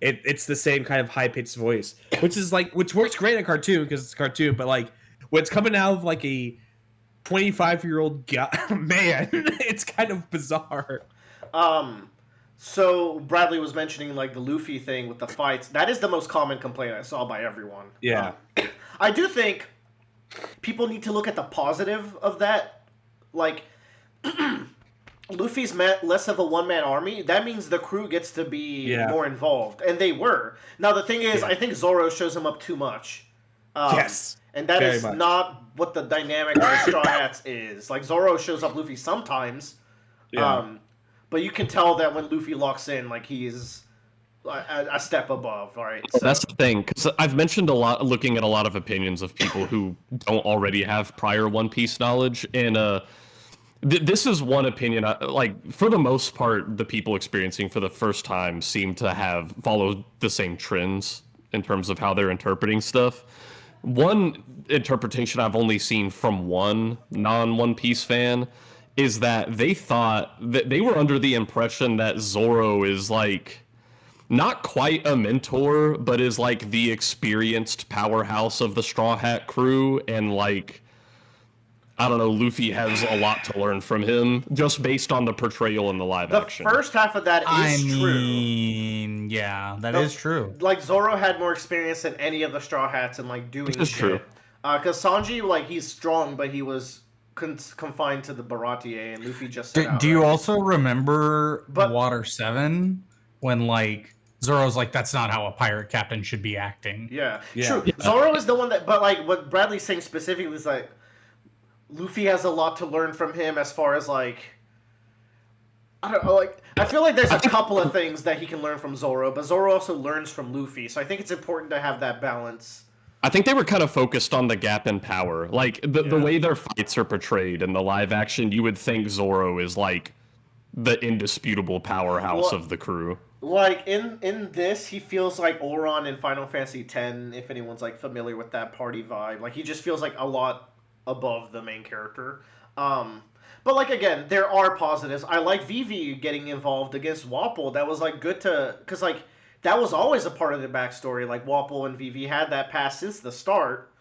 the same kind of high pitched voice, which works great in a cartoon because it's a cartoon. But like when it's coming out of like a 25-year-old man, it's kind of bizarre. So Bradley was mentioning like the Luffy thing with the fights. That is the most common complaint I saw by everyone. Yeah, I do think people need to look at the positive of that. Like, Luffy's less of a one-man army. That means the crew gets to be more involved. And they were. Now, the thing is, I think Zoro shows him up too much. Yes. And that is not what the dynamic of the Straw Hats is. Like, Zoro shows up Luffy sometimes. Yeah. But you can tell that when Luffy locks in, like, he's a step above, all right? So. That's the thing, because I've mentioned looking at a lot of opinions of people who don't already have prior One Piece knowledge, and this is one opinion. Like, for the most part, the people experiencing for the first time seem to have followed the same trends in terms of how they're interpreting stuff. One interpretation I've only seen from one non-One Piece fan is that they thought that they were under the impression that Zoro is like not quite a mentor, but is like the experienced powerhouse of the Straw Hat crew, and like, I don't know, Luffy has a lot to learn from him just based on the portrayal in the live action. The first half of that is true. Yeah, that is true. Like, Zoro had more experience than any of the Straw Hats in like doing shit. True. Because Sanji, like, he's strong, but he was confined to the Baratie, and Luffy just set out. Do you also remember Water 7 when like Zoro's like, that's not how a pirate captain should be acting? Yeah. True. Yeah. Zoro is the one that, but like what Bradley's saying specifically is like, Luffy has a lot to learn from him as far as like, I don't know, like, I feel like there's a couple of things that he can learn from Zoro, but Zoro also learns from Luffy, so I think it's important to have that balance. I think they were kind of focused on the gap in power. Like, the way their fights are portrayed in the live action, you would think Zoro is like the indisputable powerhouse of the crew. Like, in this, he feels like Oron in Final Fantasy X, if anyone's, like, familiar with that party vibe. Like, he just feels like a lot above the main character. But, like, again, there are positives. I like Vivi getting involved against Wapol. That was, like, good to... Because, like, that was always a part of the backstory. Like, Wapol and Vivi had that past since the start.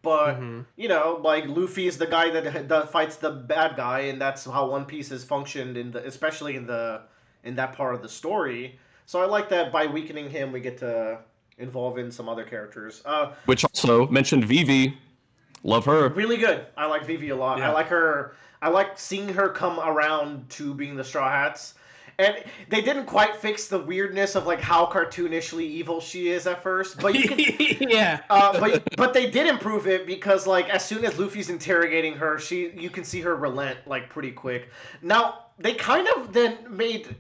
But, you know, like, Luffy is the guy that fights the bad guy, and that's how One Piece has functioned, especially in that part of the story. So I like that by weakening him, we get to involve in some other characters. Which also mentioned Vivi. Love her. Really good. I like Vivi a lot. Yeah. I like her. I like seeing her come around to being the Straw Hats. And they didn't quite fix the weirdness of like how cartoonishly evil she is at first, but you can, but they did improve it because like as soon as Luffy's interrogating her, you can see her relent like pretty quick. Now they kind of then made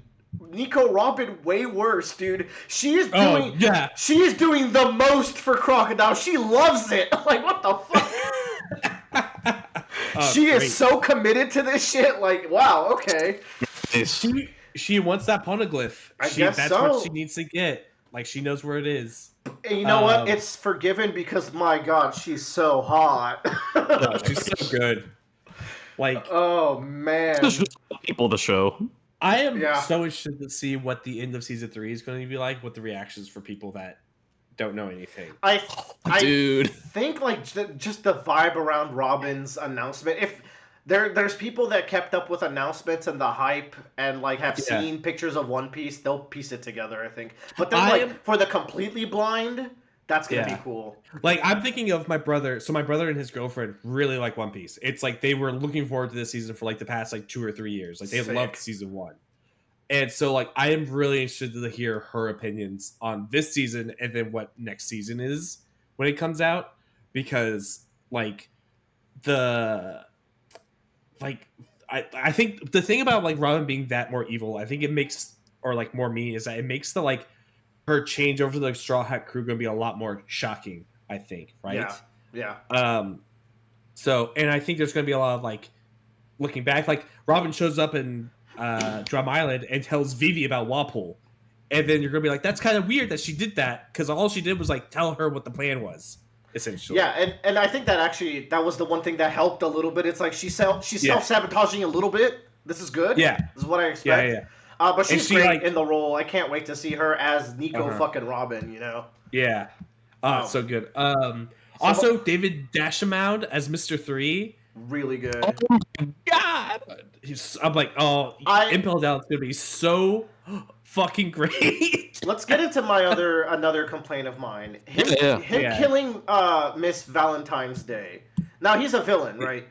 Nico Robin way worse, dude. She is doing the most for Crocodile. She loves it. Like, what the fuck? She great. is so committed to this shit. Like, wow, okay. She wants that poneglyph. Guess that's so. what she needs to get. Like, she knows where it is. And you know what? It's forgiven because, my God, she's so hot. She's so good. Like, oh man, It's just people the show. I am so interested to see what the end of season 3 is going to be like. What the reactions for people that don't know anything. I Dude, think like just the vibe around Robin's announcement. If there's people that kept up with announcements and the hype and like have seen pictures of One Piece, they'll piece it together, I think. But then for the completely blind, that's gonna be cool. Like, I'm thinking of my brother. So my brother and his girlfriend really like One Piece. It's like they were looking forward to this season for like the past like 2 or 3 years. Like, they loved season 1. And so like I am really interested to hear her opinions on this season and then what next season is when it comes out, because like I think the thing about like Robin being that more evil, I think it makes, or like more mean, is that it makes the like her change over to the Straw Hat Crew going to be a lot more shocking, I think, right? Yeah. So, and I think there's going to be a lot of like looking back, like Robin shows up in Drum Island and tells Vivi about Walpole, and then you're going to be like, that's kind of weird that she did that, because all she did was like tell her what the plan was, essentially. Yeah, and I think that actually that was the one thing that helped a little bit. It's like she's self-sabotaging a little bit. This is good. Yeah. This is what I expect. Yeah. But she's great in the role. I can't wait to see her as Nico fucking Robin, you know? Yeah. So good. Also, David Dashamound as Mr. 3. Really good. oh my God. I'm like, Impel Down is going to be so fucking great. Let's get into another complaint of mine. Him killing Miss Valentine's Day. Now, he's a villain, right?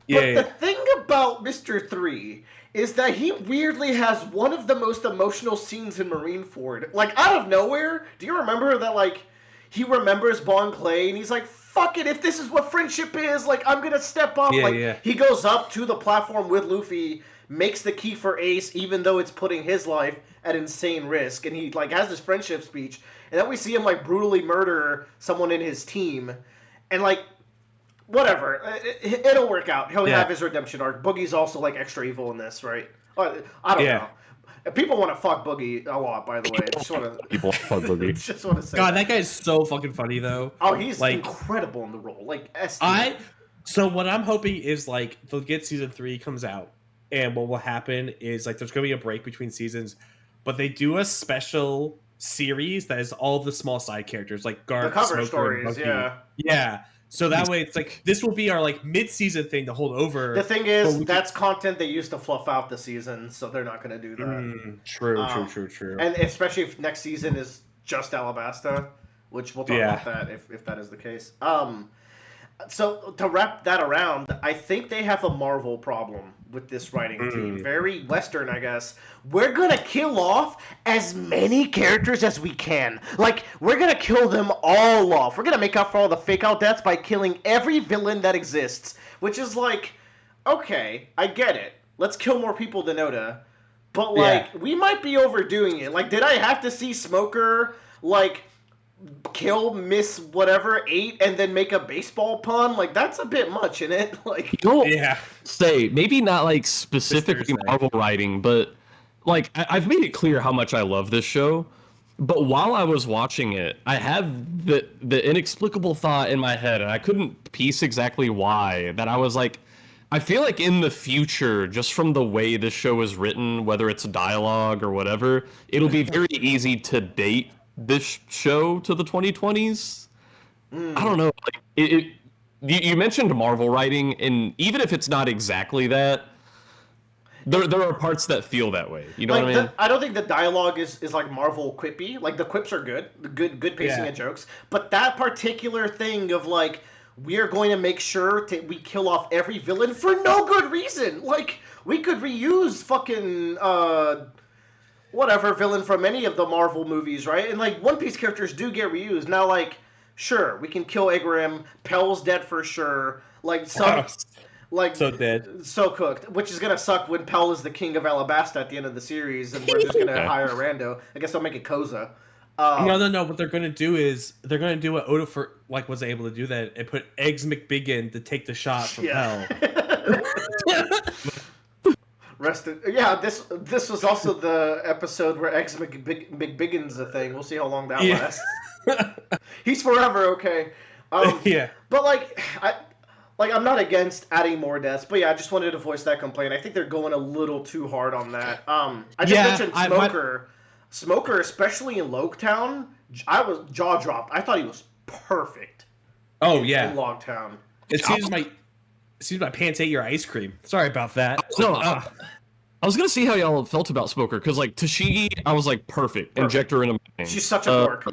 But the thing about Mr. 3 is that he weirdly has one of the most emotional scenes in Marineford. Like, out of nowhere, do you remember that, like, he remembers Bon Clay, and he's like, fuck it, if this is what friendship is, like, I'm gonna step up. He goes up to the platform with Luffy, makes the key for Ace, even though it's putting his life at insane risk, and he, like, has this friendship speech, and then we see him, like, brutally murder someone in his team, and, like, whatever. It'll work out. He'll have his redemption arc. Boogie's also, like, extra evil in this, right? I don't know. People want to fuck Boogie a lot, by the way. People fuck Boogie. Just want to say God, that guy is so fucking funny, though. Oh, he's like incredible in the role. Like, So what I'm hoping is, like, they'll get season 3 comes out, and what will happen is, like, there's going to be a break between seasons, but they do a special series that is all the small side characters, like Garp, the cover Smoker, stories, and Buggy. Yeah. So that way, it's like, this will be our, like, mid-season thing to hold over. The thing is, that's content they used to fluff out the season, so they're not going to do that. True. And especially if next season is just Alabasta, which we'll talk about that if that is the case. So to wrap that around, I think they have a Marvel problem with this writing team. Very Western, I guess. We're going to kill off as many characters as we can. Like, we're going to kill them all off. We're going to make up for all the fake-out deaths by killing every villain that exists. Which is like, okay, I get it. Let's kill more people than Oda. But, like, we might be overdoing it. Like, did I have to see Smoker, like, kill Miss whatever 8 and then make a baseball pun? Like, that's a bit much, isn't it? Like, say maybe not like specifically Marvel writing, but like I've made it clear how much I love this show. But while I was watching it, I had the inexplicable thought in my head, and I couldn't piece exactly why, that I was like, I feel like in the future, just from the way this show is written, whether it's dialogue or whatever, it'll be very easy to date this show to the 2020s. I don't know. Like, you mentioned Marvel writing, and even if it's not exactly that, there are parts that feel that way. You know like what I mean? I don't think the dialogue is like Marvel quippy. Like, the quips are good, good pacing of jokes. But that particular thing of like, we are going to make sure we kill off every villain for no good reason. Like, we could reuse fucking whatever villain from any of the Marvel movies, right? And like, One Piece characters do get reused. Now, like, sure, we can kill Igaram. Pell's dead for sure. Like, some, like, so dead, so cooked. Which is gonna suck when Pell is the king of Alabasta at the end of the series, and we're just gonna hire a rando. I guess they'll make it Koza. No. What they're gonna do is they're gonna do what Oda was able to do, that and put Eggs McBiggin to take the shot from Pell. Yeah, this was also the episode where Eggs McBiggin's a thing. We'll see how long that lasts. He's forever okay. Yeah. But I'm not against adding more deaths, but yeah, I just wanted to voice that complaint. I think they're going a little too hard on that. I just mentioned Smoker. Smoker, especially in Logtown, I was jaw dropped. I thought he was perfect. Oh yeah. In Logtown. It seems my pants ate your ice cream. Sorry about that. No, I was gonna see how y'all felt about Smoker, because like Tashigi, I was like perfect. Inject her in a. She's such a dork.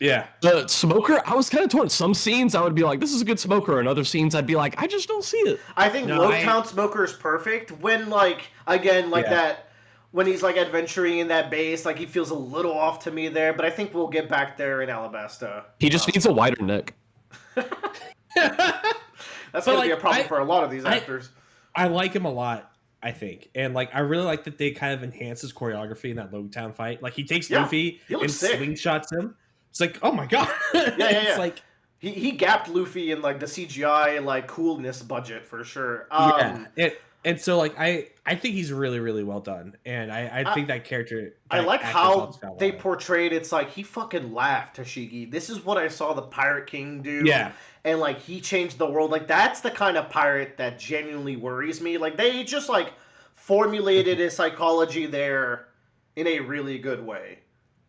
Yeah. The Smoker, I was kind of torn. Some scenes I would be like, this is a good Smoker, and other scenes I'd be like, I just don't see it. I think Logtown Smoker is perfect when that when he's like adventuring in that base, like he feels a little off to me there, but I think we'll get back there in Alabasta. He just needs a wider neck. That's going to be a problem for a lot of these actors. I like him a lot, I think. And like I really like that they kind of enhance his choreography in that Logtown fight. Like he takes Luffy and slingshots him. It's like, oh my god. It's like he gapped Luffy in like the CGI like coolness budget for sure. And so like I think he's really, really well done. And I think that character I like how they portrayed it's like he fucking laughed, Tashigi. This is what I saw the Pirate King do. Yeah. And like he changed the world. Like that's the kind of pirate that genuinely worries me. Like they just like formulated his psychology there in a really good way.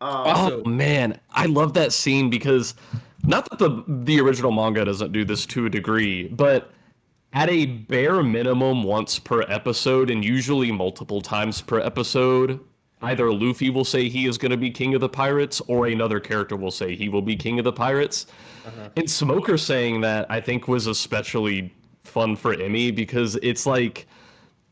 Oh man, I love that scene because not that the original manga doesn't do this to a degree, but at a bare minimum once per episode and usually multiple times per episode, either Luffy will say he is going to be king of the pirates or another character will say he will be king of the pirates. And Smoker saying that I think was especially fun for Emmy because it's like,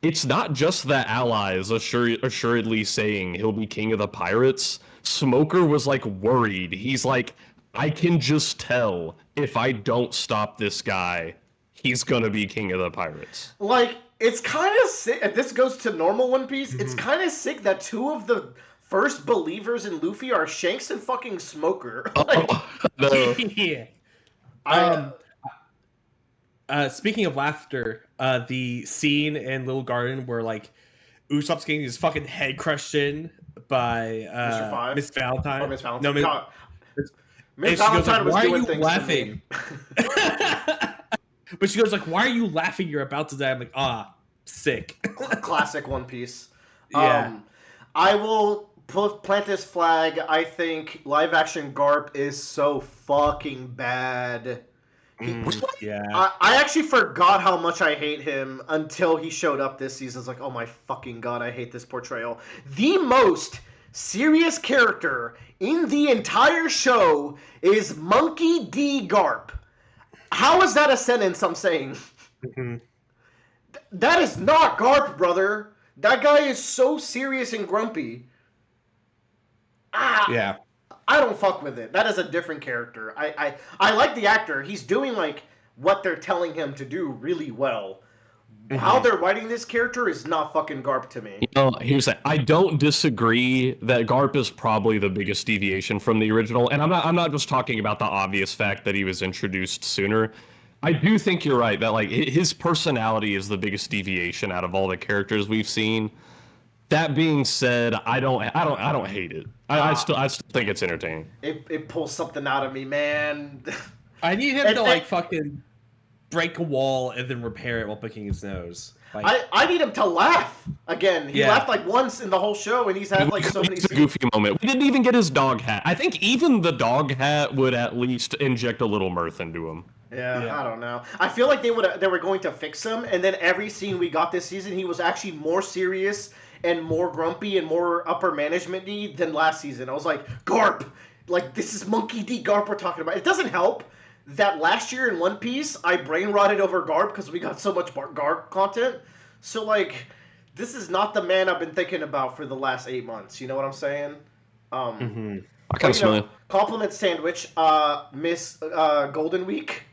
it's not just that allies assuredly saying he'll be king of the pirates. Smoker was like worried. He's like, I can just tell if I don't stop this guy, he's gonna be king of the pirates. Like, it's kind of sick. If this goes to normal One Piece, it's kind of sick that two of the first believers in Luffy are Shanks and fucking Smoker. Like, No. Speaking of laughter, the scene in Little Garden where like Usopp's getting his fucking head crushed in by Miss Valentine. Oh, Miss Valentine. No, Miss Valentine was doing things laughing? But she goes like, "Why are you laughing? You're about to die." I'm like, sick. Classic One Piece. Yeah. I will plant this flag. I think live action Garp is so fucking bad. I actually forgot how much I hate him until he showed up this season. It's like, oh my fucking god, I hate this portrayal. The most serious character in the entire show is Monkey D. Garp. How is that a sentence I'm saying? That is not Garp, brother. That guy is so serious and grumpy. Yeah. I don't fuck with it. That is a different character. I like the actor. He's doing like what they're telling him to do really well. How they're writing this character is not fucking Garp to me. You know, here's that. I don't disagree that Garp is probably the biggest deviation from the original, and I'm not just talking about the obvious fact that he was introduced sooner. I do think you're right that like his personality is the biggest deviation out of all the characters we've seen. That being said, I don't hate it. I still think it's entertaining. It pulls something out of me, man. I need him to like fucking break a wall and then repair it while picking his nose. Like, I need him to laugh again. He laughed like once in the whole show, and he's had like so many. It's a goofy moment. We didn't even get his dog hat. I think even the dog hat would at least inject a little mirth into him. Yeah, I don't know. I feel like they were going to fix him, and then every scene we got this season, he was actually more serious and more grumpy and more upper management-y than last season. I was like, Garp! Like, this is Monkey D. Garp we're talking about. It doesn't help that last year in One Piece, I brain rotted over Garp because we got so much Garp content. So, like, this is not the man I've been thinking about for the last 8 months. You know what I'm saying? I kind of smell it. Compliment Sandwich. Miss Golden Week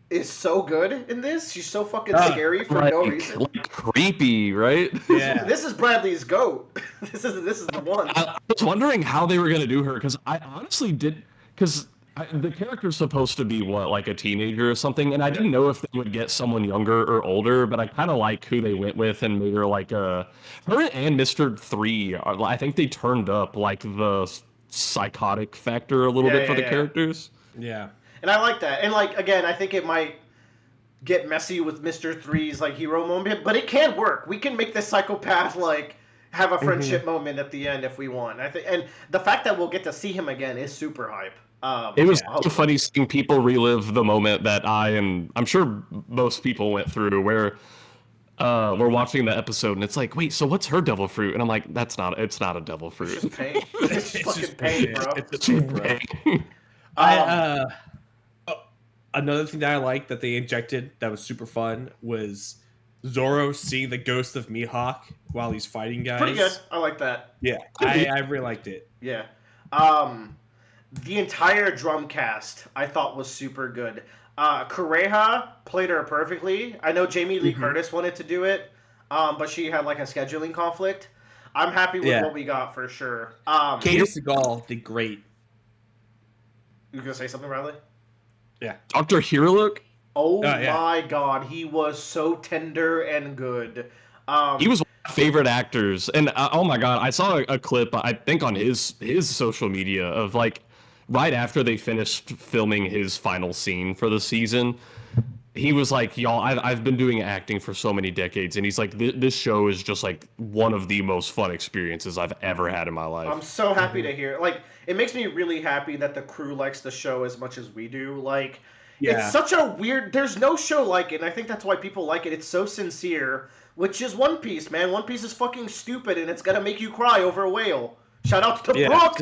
is so good in this. She's so fucking scary for no reason. Like creepy, right? Yeah. This is Bradley's goat. This is the one. I was wondering how they were gonna do her because I honestly did because The character's supposed to be what, like a teenager or something, and I didn't know if they would get someone younger or older, but I kind of like who they went with and made her like her and Mr. 3. I think they turned up like the psychotic factor a little bit for the characters. Yeah. And I like that. And like again, I think it might get messy with Mr. 3's like hero moment, but it can work. We can make this psychopath like have a friendship moment at the end if we want. I think, and the fact that we'll get to see him again is super hype. It was so funny seeing people relive the moment that I'm sure most people went through, where we're watching the episode and it's like, wait, so what's her devil fruit? And I'm like, it's not a devil fruit. It's just pain. It's just fucking pain, bro. It's pain. Another thing that I liked that they injected that was super fun was Zoro seeing the ghost of Mihawk while he's fighting guys. Pretty good. I like that. Yeah, I really liked it. Yeah. The entire drum cast I thought was super good. Kureha played her perfectly. I know Jamie Lee Curtis wanted to do it, but she had like a scheduling conflict. I'm happy with what we got for sure. Katie Seagal did great. You gonna say something, Riley? Yeah. Dr. Hiruluk? Oh my god, he was so tender and good. He was one of my favorite actors, and oh my god, I saw a clip I think on his social media of like right after they finished filming his final scene for the season. He was like, y'all, I've been doing acting for so many decades, and he's like, this show is just like one of the most fun experiences I've ever had in my life. I'm so happy to hear. Like, it makes me really happy that the crew likes the show as much as we do. Like, it's such a weird. There's no show like it, and I think that's why people like it. It's so sincere, which is One Piece, man. One Piece is fucking stupid, and it's gonna make you cry over a whale. Shout out to Brooke.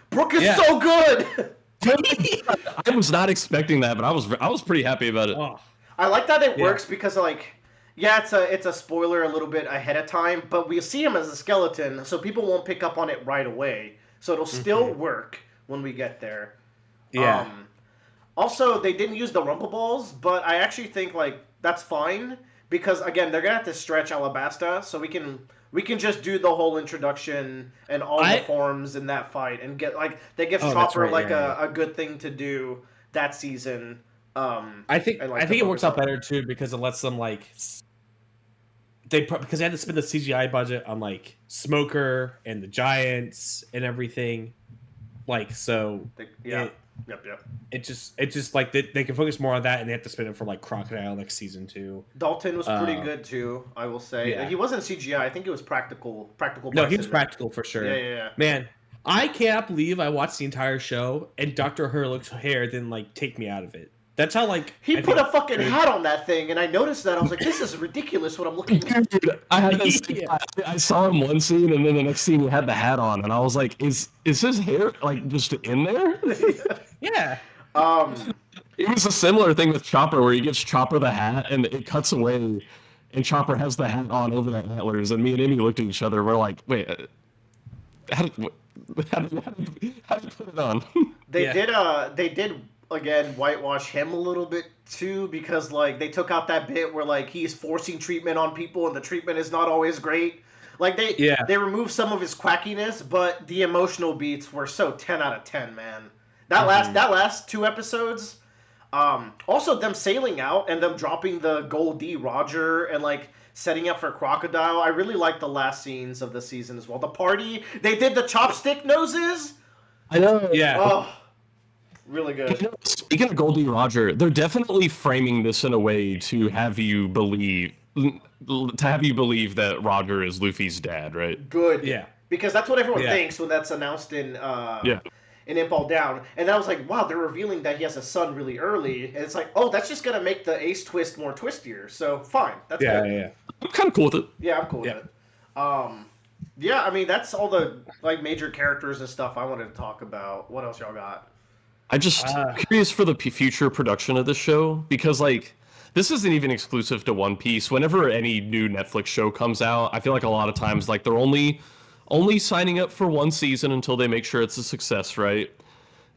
Brooke is so good. I was not expecting that, but I was pretty happy about it. Oh. I like that it works because like, it's a spoiler a little bit ahead of time, but we see him as a skeleton, so people won't pick up on it right away. So it'll still work when we get there. Yeah. Also, they didn't use the rumble balls, but I actually think like that's fine because again they're gonna have to stretch Alabasta, so we can just do the whole introduction and all the forms in that fight and get like they give Chopper a good thing to do that season. I think it works out better too because it lets them like because they had to spend the CGI budget on like Smoker and the Giants and everything, like so. Yep. It just like they can focus more on that, and they have to spend it for like Crocodile next season too. Dalton was pretty good too, I will say. Yeah. He wasn't CGI. I think it was practical. No, he was practical for sure. Yeah. Man, I cannot believe I watched the entire show and Dr. Hurlock's hair didn't like take me out of it. That's how like he put a fucking hat on that thing, and I noticed that. I was like, "This is ridiculous." What I'm looking at. Dude, I saw him one scene, and then the next scene he had the hat on, and I was like, "Is his hair like just in there?" Yeah. It was a similar thing with Chopper, where he gives Chopper the hat, and it cuts away, and Chopper has the hat on over the antlers, and me and Amy looked at each other. We're like, "Wait, how did put it on?" They did again whitewash him a little bit too because like they took out that bit where like he's forcing treatment on people and the treatment is not always great. Like they removed some of his quackiness, but the emotional beats were so 10 out of 10, man. That last 2 episodes, also them sailing out and them dropping the Goldie Roger and like setting up for Crocodile. I really like the last scenes of the season as well. The party, they did the chopstick noses. I know. Yeah. Oh, really good. Speaking of Goldie Roger, they're definitely framing this in a way to have you believe that Roger is Luffy's dad, right? Good. Yeah. Because that's what everyone thinks when that's announced in Imp All Down. And I was like, wow, they're revealing that he has a son really early. And it's like, oh, that's just going to make the Ace twist more twistier. So, fine. That's good. Yeah. I'm kind of cool with it. Yeah, I'm cool with it. I mean, that's all the like major characters and stuff I wanted to talk about. What else y'all got? I just curious for the future production of this show, because like this isn't even exclusive to One Piece. Whenever any new Netflix show comes out, I feel like a lot of times like they're only signing up for one season until they make sure it's a success, right?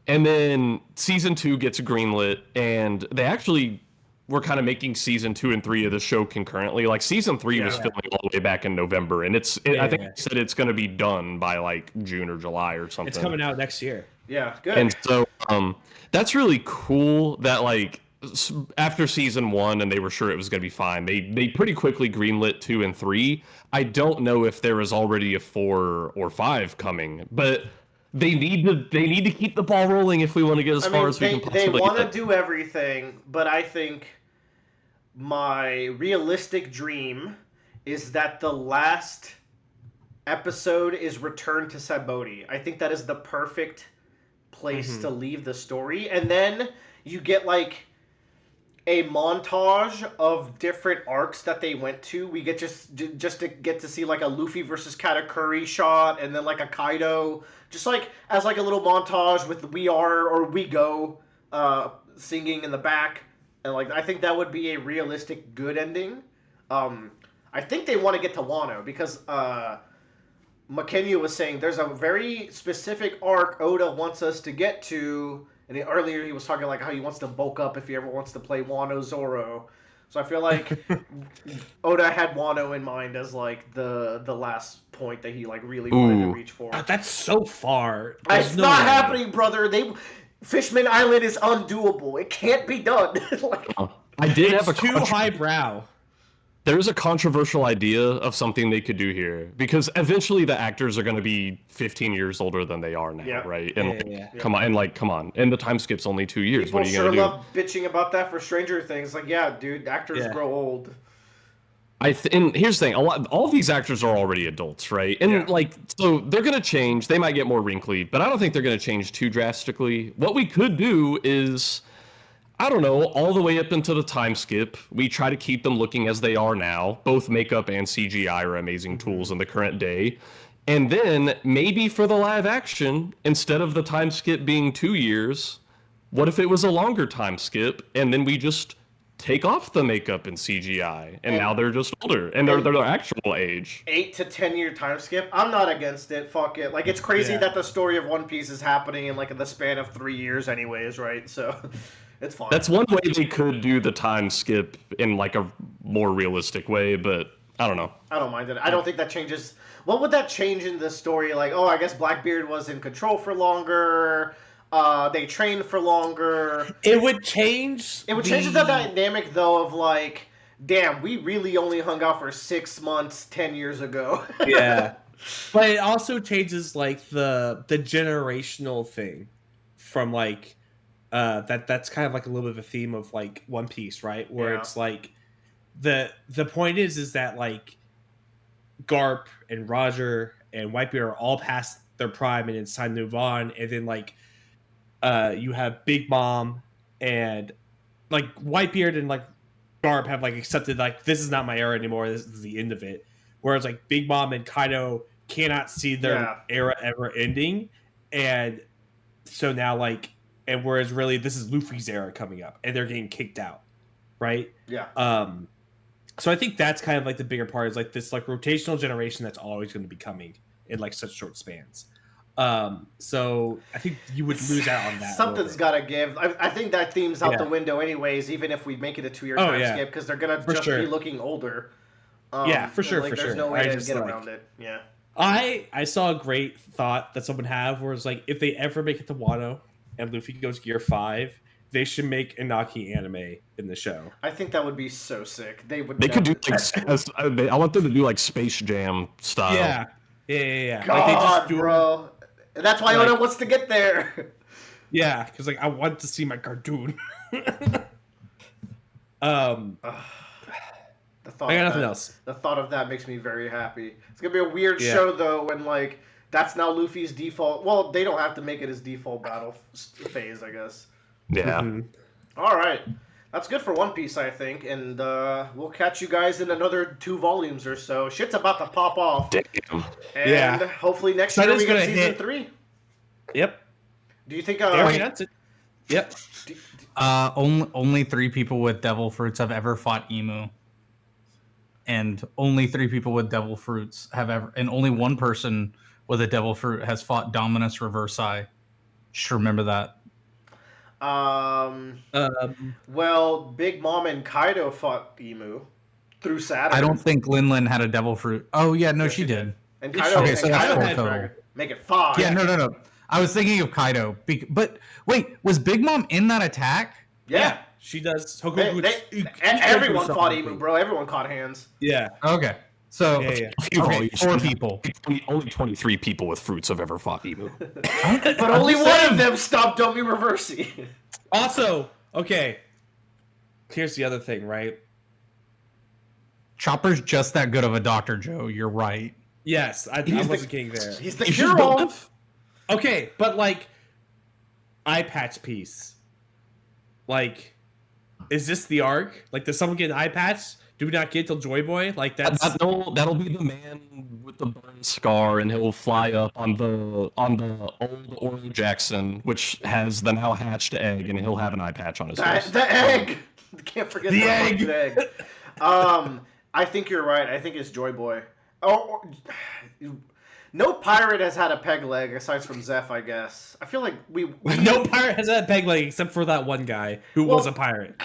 And then season 2 gets greenlit, and they actually were kind of making season 2 and 3 of the show concurrently. Like season 3 was filming all the way back in November, and I think they said it's going to be done by like June or July or something. It's coming out next year. Yeah, good. And so That's really cool that like after season 1 and they were sure it was going to be fine. They pretty quickly greenlit 2 and 3. I don't know if there is already a 4 or 5 coming, but they need to keep the ball rolling if we want to get as far as we can possibly They want to get. do everything, but I think my realistic dream is that the last episode is Return to Saboti. I think that is the perfect place to leave the story, and then you get like a montage of different arcs that they went to. We get just to get to see like a Luffy versus Katakuri shot, and then like a Kaido, just like as like a little montage with We Are or We Go singing in the back, and like I think that would be a realistic good ending. I think they want to get to Wano because Makenya was saying there's a very specific arc Oda wants us to get to. And earlier he was talking like how he wants to bulk up if he ever wants to play Wano Zoro. So I feel like Oda had Wano in mind as like the last point that he like really wanted to reach for. That's so far. It's not happening, brother. Fishman Island is undoable. It can't be done. Like, I did It's have a too highbrow. There's a controversial idea of something they could do here because eventually the actors are going to be 15 years older than they are now, right? And come on, and the time skip's only 2 years. People What are you sure going to do? love bitching about that for Stranger Things. Like, yeah, dude, actors grow old. And here's the thing: all these actors are already adults, right? And so they're going to change. They might get more wrinkly, but I don't think they're going to change too drastically. What we could do is, I don't know, all the way up into the time skip, we try to keep them looking as they are now. Both makeup and CGI are amazing tools in the current day. And then maybe for the live action, instead of the time skip being 2 years, what if it was a longer time skip and then we just take off the makeup and CGI and now they're just older and they're their actual age. 8 to 10 year time skip. I'm not against it. Fuck it. Like, it's crazy that the story of One Piece is happening in like the span of 3 years anyways, right? So it's fine. That's one way they could do the time skip in like a more realistic way, but I don't know. I don't mind it. I don't think that changes. What would that change in the story? Like, oh, I guess Blackbeard was in control for longer. They trained for longer. It would change. It would change the dynamic, though, of like, damn, we really only hung out for 6 months 10 years ago. Yeah, but it also changes like the generational thing from like that's kind of like a little bit of a theme of like One Piece, right? Where it's like the point is that like Garp and Roger and Whitebeard are all past their prime and it's time to move on, and then like you have Big Mom and like Whitebeard and like Garp have like accepted like this is not my era anymore, this is the end of it, whereas like Big Mom and Kaido cannot see their era ever ending, and so now like, and whereas really this is Luffy's era coming up and they're getting kicked out, right? So I think that's kind of like the bigger part is like this like rotational generation that's always going to be coming in like such short spans. So I think you would lose out on that. Something's got to give. I think that theme's out the window anyways, even if we make it a 2 year time skip, because they're going to just be looking older. For sure. There's no way to get around it. Yeah. I saw a great thought that someone had where it's like, if they ever make it to Wano and Luffy goes Gear 5, they should make Inaki anime in the show. I think that would be so sick. They could do like, I want them to do like Space Jam style. Yeah. God, like they just do, bro. That's why Oda wants to get there. Yeah, because like I want to see my cartoon. I got nothing else. The thought of that makes me very happy. It's gonna be a weird show though, when like that's now Luffy's default. Well, they don't have to make it his default battle phase, I guess. Yeah. All right, that's good for One Piece, I think, and we'll catch you guys in another 2 volumes or so. Shit's about to pop off. Damn. And hopefully next year we get season 3. Yep. Do you think? That's it. Yep. Only 3 people with devil fruits have ever fought Emu. And only 3 people with devil fruits have ever, and only 1 person with a devil fruit has fought Dominus Reversi. Just remember that. Well, Big Mom and Kaido fought Emu through Saturn. I don't think Lin had a devil fruit. Oh yeah, no, she did. And Kaido, okay, so that's Kaido 4 had total. Make it 5. Yeah, no. I was thinking of Kaido. But wait, was Big Mom in that attack? Yeah. She does. Everyone fought Emu, bro. Everyone caught hands. Yeah. Okay. So Yeah. okay, 4 people. Only 23 people with fruits have ever fought Emu. But only one of them stopped Domi Reversi. Also, okay. Here's the other thing, right? Chopper's just that good of a doctor, Joe. You're right. Yes, I wasn't kidding there. He's the cure-all. Okay, but like, eye patch piece. Like, is this the arc? Like, does someone get an eye patch? Do we not get till Joy Boy? Like that'll be the man with the burn scar, and he'll fly up on the old Oro Jackson, which has the now hatched egg, and he'll have an eye patch on his face. The egg. Can't forget the egg. I think you're right. I think it's Joy Boy. No pirate has had a peg leg aside from Zeph, I guess. I feel like no pirate has had a peg leg except for that one guy who was a pirate.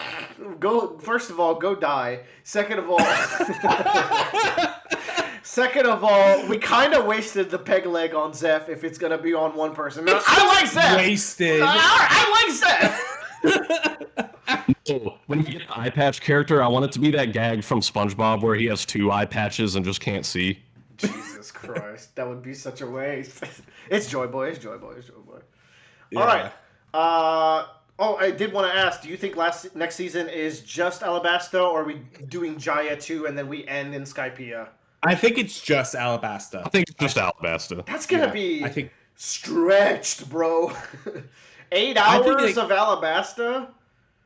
First of all, go die. Second of all, we kind of wasted the peg leg on Zeph if it's gonna be on one person. No, I like Zeph. Wasted. I like Zeph. Oh, when you get the eye patch character, I want it to be that gag from SpongeBob where he has 2 eye patches and just can't see. Jesus Christ, that would be such a waste. It's Joy Boy. It's Joy Boy. It's Joy Boy. Yeah. All right. I did want to ask. Do you think next season is just Alabasta, or are we doing Jaya too, and then we end in Skypiea? I think it's just Alabasta. I think it's just Alabasta. That's gonna be I think stretched, bro. 8 hours of Alabasta.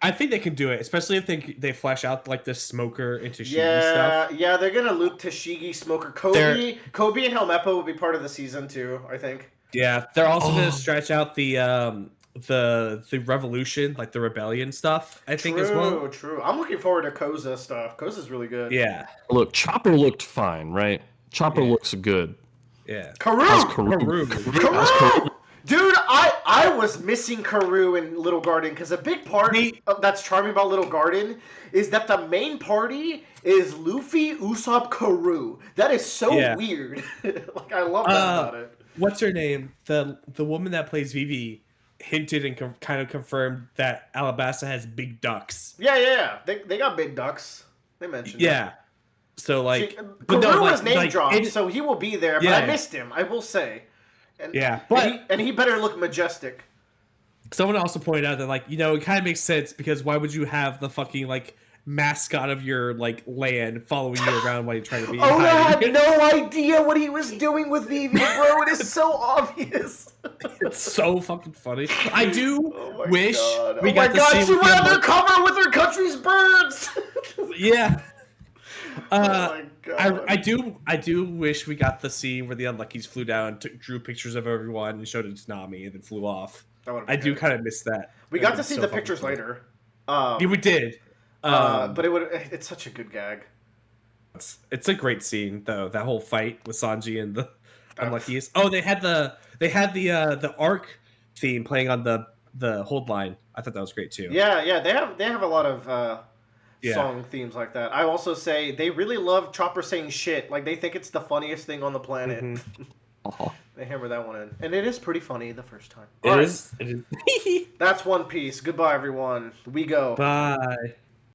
I think they can do it, especially if they flesh out like the Smoker and Tashigi stuff. Yeah, they're gonna loop Tashigi, Smoker, Kobe and Helmeppo will be part of the season too, I think. Yeah, they're also gonna stretch out the revolution, like the rebellion stuff. I think as well. True. I'm looking forward to Koza stuff. Koza's really good. Yeah. Look, Chopper looked fine, right? Chopper looks good. Yeah. Karoo! Dude, I was missing Karoo in Little Garden because a big part that's charming about Little Garden is that the main party is Luffy, Usopp, Karoo. That is so weird. Like, I love that about it. What's her name? The woman that plays Vivi hinted and kind of confirmed that Alabasta has big ducks. Yeah. They got big ducks. They mentioned it. So, like... Karoo was name dropped, so he will be there, but I missed him, I will say. And, but he better look majestic. Someone also pointed out that, like, you know, it kind of makes sense because why would you have the fucking like mascot of your like land following you around while you're trying to be? Oh, I had no idea what he was doing with Vivi, bro. It is so obvious. It's so fucking funny. I do wish we got to see. She went undercover with her country's birds. Yeah. Oh my God. I do wish we got the scene where the Unluckies flew down and drew pictures of everyone and showed it to Nami and then flew off. I do kind of miss that. We got to see the pictures later. Yeah, we did. But it's such a good gag. It's a great scene though. That whole fight with Sanji and the Unluckies. Oh, they had the arc theme playing on the hold line. I thought that was great too. Yeah. They have a lot of song themes like that. I also say they really love Chopper saying shit. Like, they think it's the funniest thing on the planet. Mm-hmm. They hammer that one in. And it is pretty funny the first time. It is. That's One Piece. Goodbye, everyone. We go. Bye.